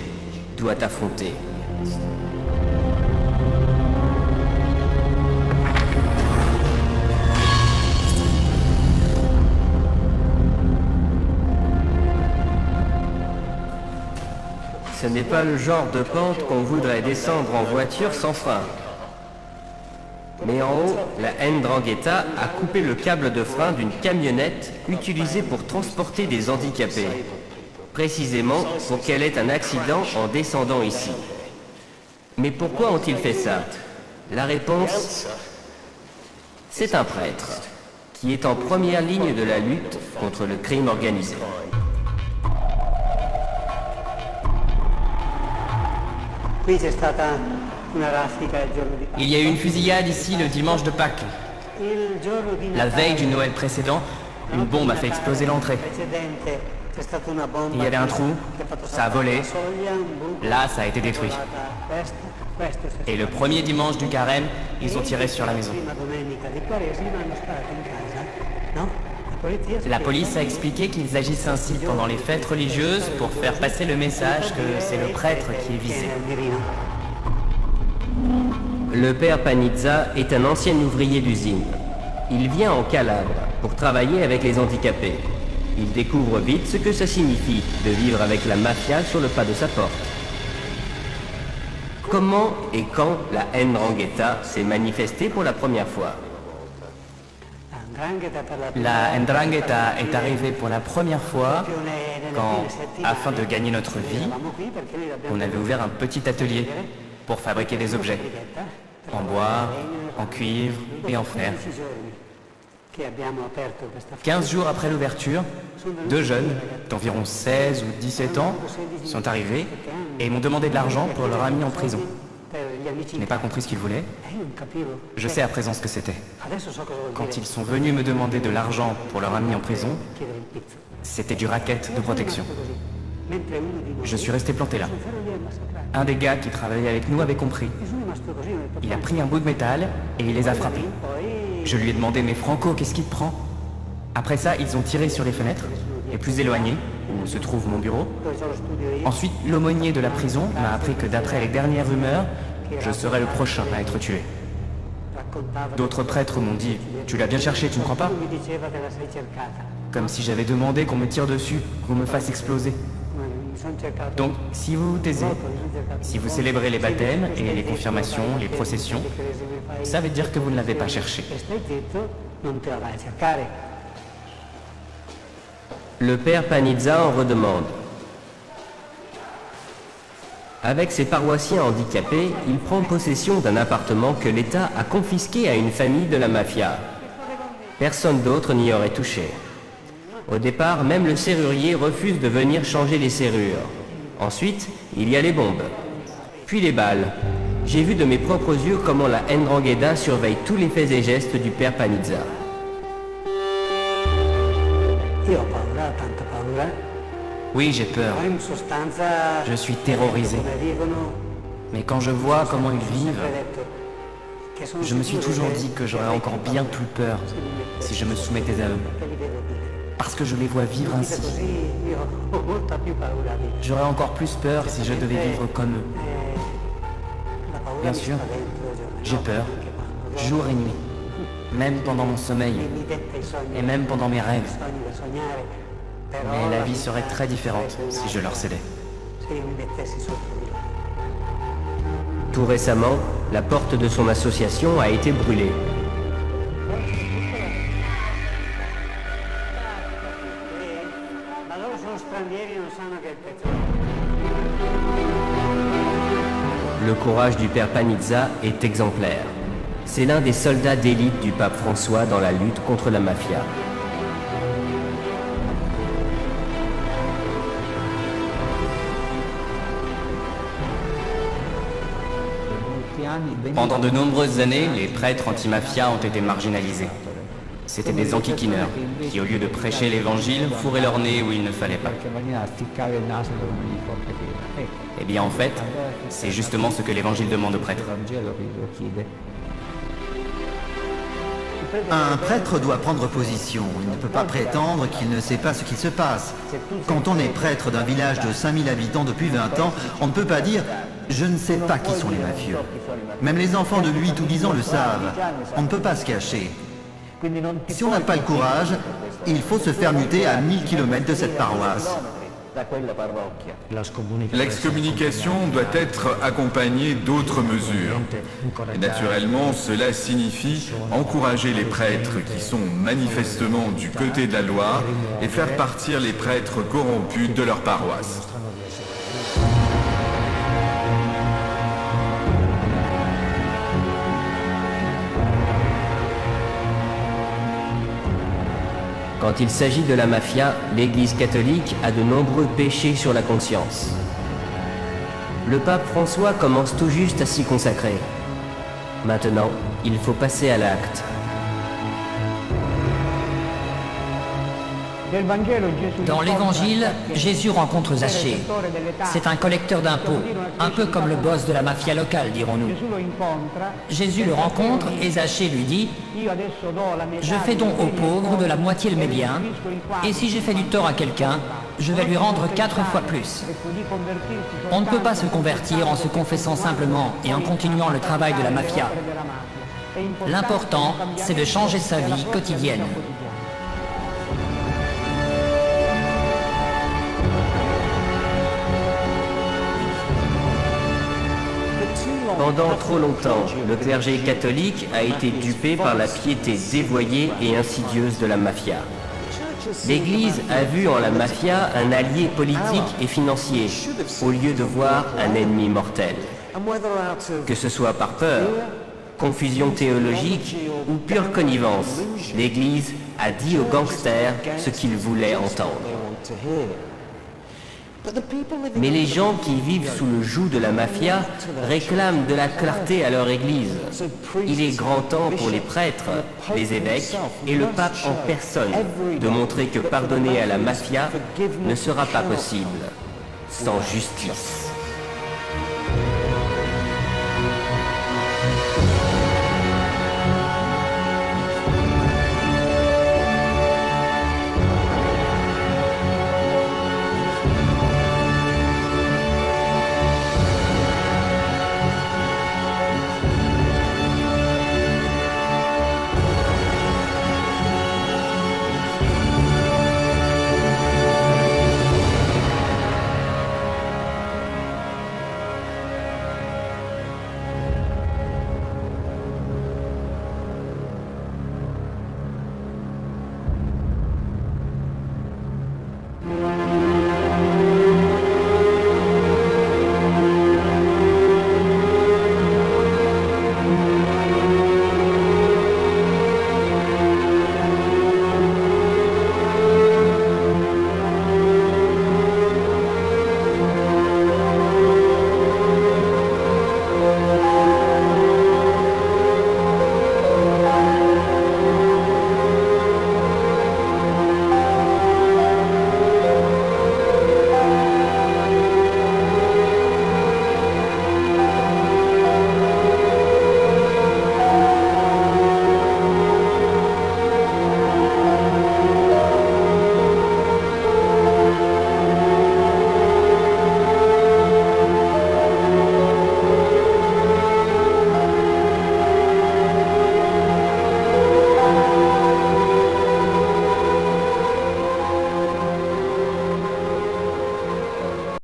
doit affronter. Ce n'est pas le genre de pente qu'on voudrait descendre en voiture sans frein. Mais en haut, la 'Ndrangheta a coupé le câble de frein d'une camionnette utilisée pour transporter des handicapés. Précisément pour qu'elle ait un accident en descendant ici. Mais pourquoi ont-ils fait ça? La réponse, c'est un prêtre qui est en première ligne de la lutte contre le crime organisé. Il y a eu une fusillade ici le dimanche de Pâques. La veille du Noël précédent, une bombe a fait exploser l'entrée. Il y avait un trou, ça a volé, là ça a été détruit. Et le premier dimanche du carême, ils ont tiré sur la maison. La police a expliqué qu'ils agissent ainsi pendant les fêtes religieuses pour faire passer le message que c'est le prêtre qui est visé. Le père Panizza est un ancien ouvrier d'usine. Il vient en Calabre pour travailler avec les handicapés. Il découvre vite ce que ça signifie de vivre avec la mafia sur le pas de sa porte. Comment et quand la 'Ndrangheta s'est manifestée pour la première fois? La 'Ndrangheta est arrivée pour la première fois quand, afin de gagner notre vie, on avait ouvert un petit atelier pour fabriquer des objets, en bois, en cuivre et en fer. 15 jours après l'ouverture, 2 jeunes, d'environ 16 ou 17 ans, sont arrivés et m'ont demandé de l'argent pour leur ami en prison. Je n'ai pas compris ce qu'ils voulaient. Je sais à présent ce que c'était. Quand ils sont venus me demander de l'argent pour leur ami en prison, c'était du racket de protection. Je suis resté planté là. Un des gars qui travaillait avec nous avait compris. Il a pris un bout de métal et il les a frappés. Je lui ai demandé, mais Franco, qu'est-ce qui te prend? Après ça, ils ont tiré sur les fenêtres, les plus éloignées, où se trouve mon bureau. Ensuite, l'aumônier de la prison m'a appris que d'après les dernières rumeurs, je serais le prochain à être tué. D'autres prêtres m'ont dit, tu l'as bien cherché, tu ne crois pas? Comme si j'avais demandé qu'on me tire dessus, qu'on me fasse exploser. Donc, si vous vous taisez, si vous célébrez les baptêmes et les confirmations, les processions, ça veut dire que vous ne l'avez pas cherché. Le père Panizza en redemande. Avec ses paroissiens handicapés, il prend possession d'un appartement que l'État a confisqué à une famille de la mafia. Personne d'autre n'y aurait touché. Au départ, même le serrurier refuse de venir changer les serrures. Ensuite, il y a les bombes. Puis les balles. J'ai vu de mes propres yeux comment la 'Ndrangheta surveille tous les faits et gestes du père Panizza. Oui, j'ai peur. Je suis terrorisé. Mais quand je vois comment ils vivent, je me suis toujours dit que j'aurais encore bien plus peur si je me soumettais à eux. Parce que je les vois vivre ainsi. J'aurais encore plus peur si je devais vivre comme eux. Bien sûr, j'ai peur, jour et nuit, même pendant mon sommeil, et même pendant mes rêves. Mais la vie serait très différente si je leur cédais. Tout récemment, la porte de son association a été brûlée. Le courage du père Panizza est exemplaire. C'est l'un des soldats d'élite du pape François dans la lutte contre la mafia. Pendant de nombreuses années, les prêtres anti-mafia ont été marginalisés. C'étaient des enquiquineurs qui, au lieu de prêcher l'évangile, fourraient leur nez où il ne fallait pas. Eh bien, en fait, c'est justement ce que l'évangile demande aux prêtres. Un prêtre doit prendre position. Il ne peut pas prétendre qu'il ne sait pas ce qu'il se passe. Quand on est prêtre d'un village de 5000 habitants depuis 20 ans, on ne peut pas dire « je ne sais pas qui sont les mafieux ». Même les enfants de 8 ou 10 ans le savent. On ne peut pas se cacher. Si on n'a pas le courage, il faut se faire muter à 1000 km de cette paroisse. L'excommunication doit être accompagnée d'autres mesures. Et naturellement, cela signifie encourager les prêtres qui sont manifestement du côté de la loi et faire partir les prêtres corrompus de leur paroisse. Quand il s'agit de la mafia, l'Église catholique a de nombreux péchés sur la conscience. Le pape François commence tout juste à s'y consacrer. Maintenant, il faut passer à l'acte. Dans l'Évangile, Jésus rencontre Zachée. C'est un collecteur d'impôts, un peu comme le boss de la mafia locale, dirons-nous. Jésus le rencontre et Zachée lui dit « Je fais don aux pauvres de la moitié de mes biens, et si j'ai fait du tort à quelqu'un, je vais lui rendre 4 fois plus. » On ne peut pas se convertir en se confessant simplement et en continuant le travail de la mafia. L'important, c'est de changer sa vie quotidienne. Pendant trop longtemps, le clergé catholique a été dupé par la piété dévoyée et insidieuse de la mafia. L'Église a vu en la mafia un allié politique et financier, au lieu de voir un ennemi mortel. Que ce soit par peur, confusion théologique ou pure connivence, l'Église a dit aux gangsters ce qu'ils voulaient entendre. Mais les gens qui vivent sous le joug de la mafia réclament de la clarté à leur Église. Il est grand temps pour les prêtres, les évêques et le pape en personne de montrer que pardonner à la mafia ne sera pas possible sans justice.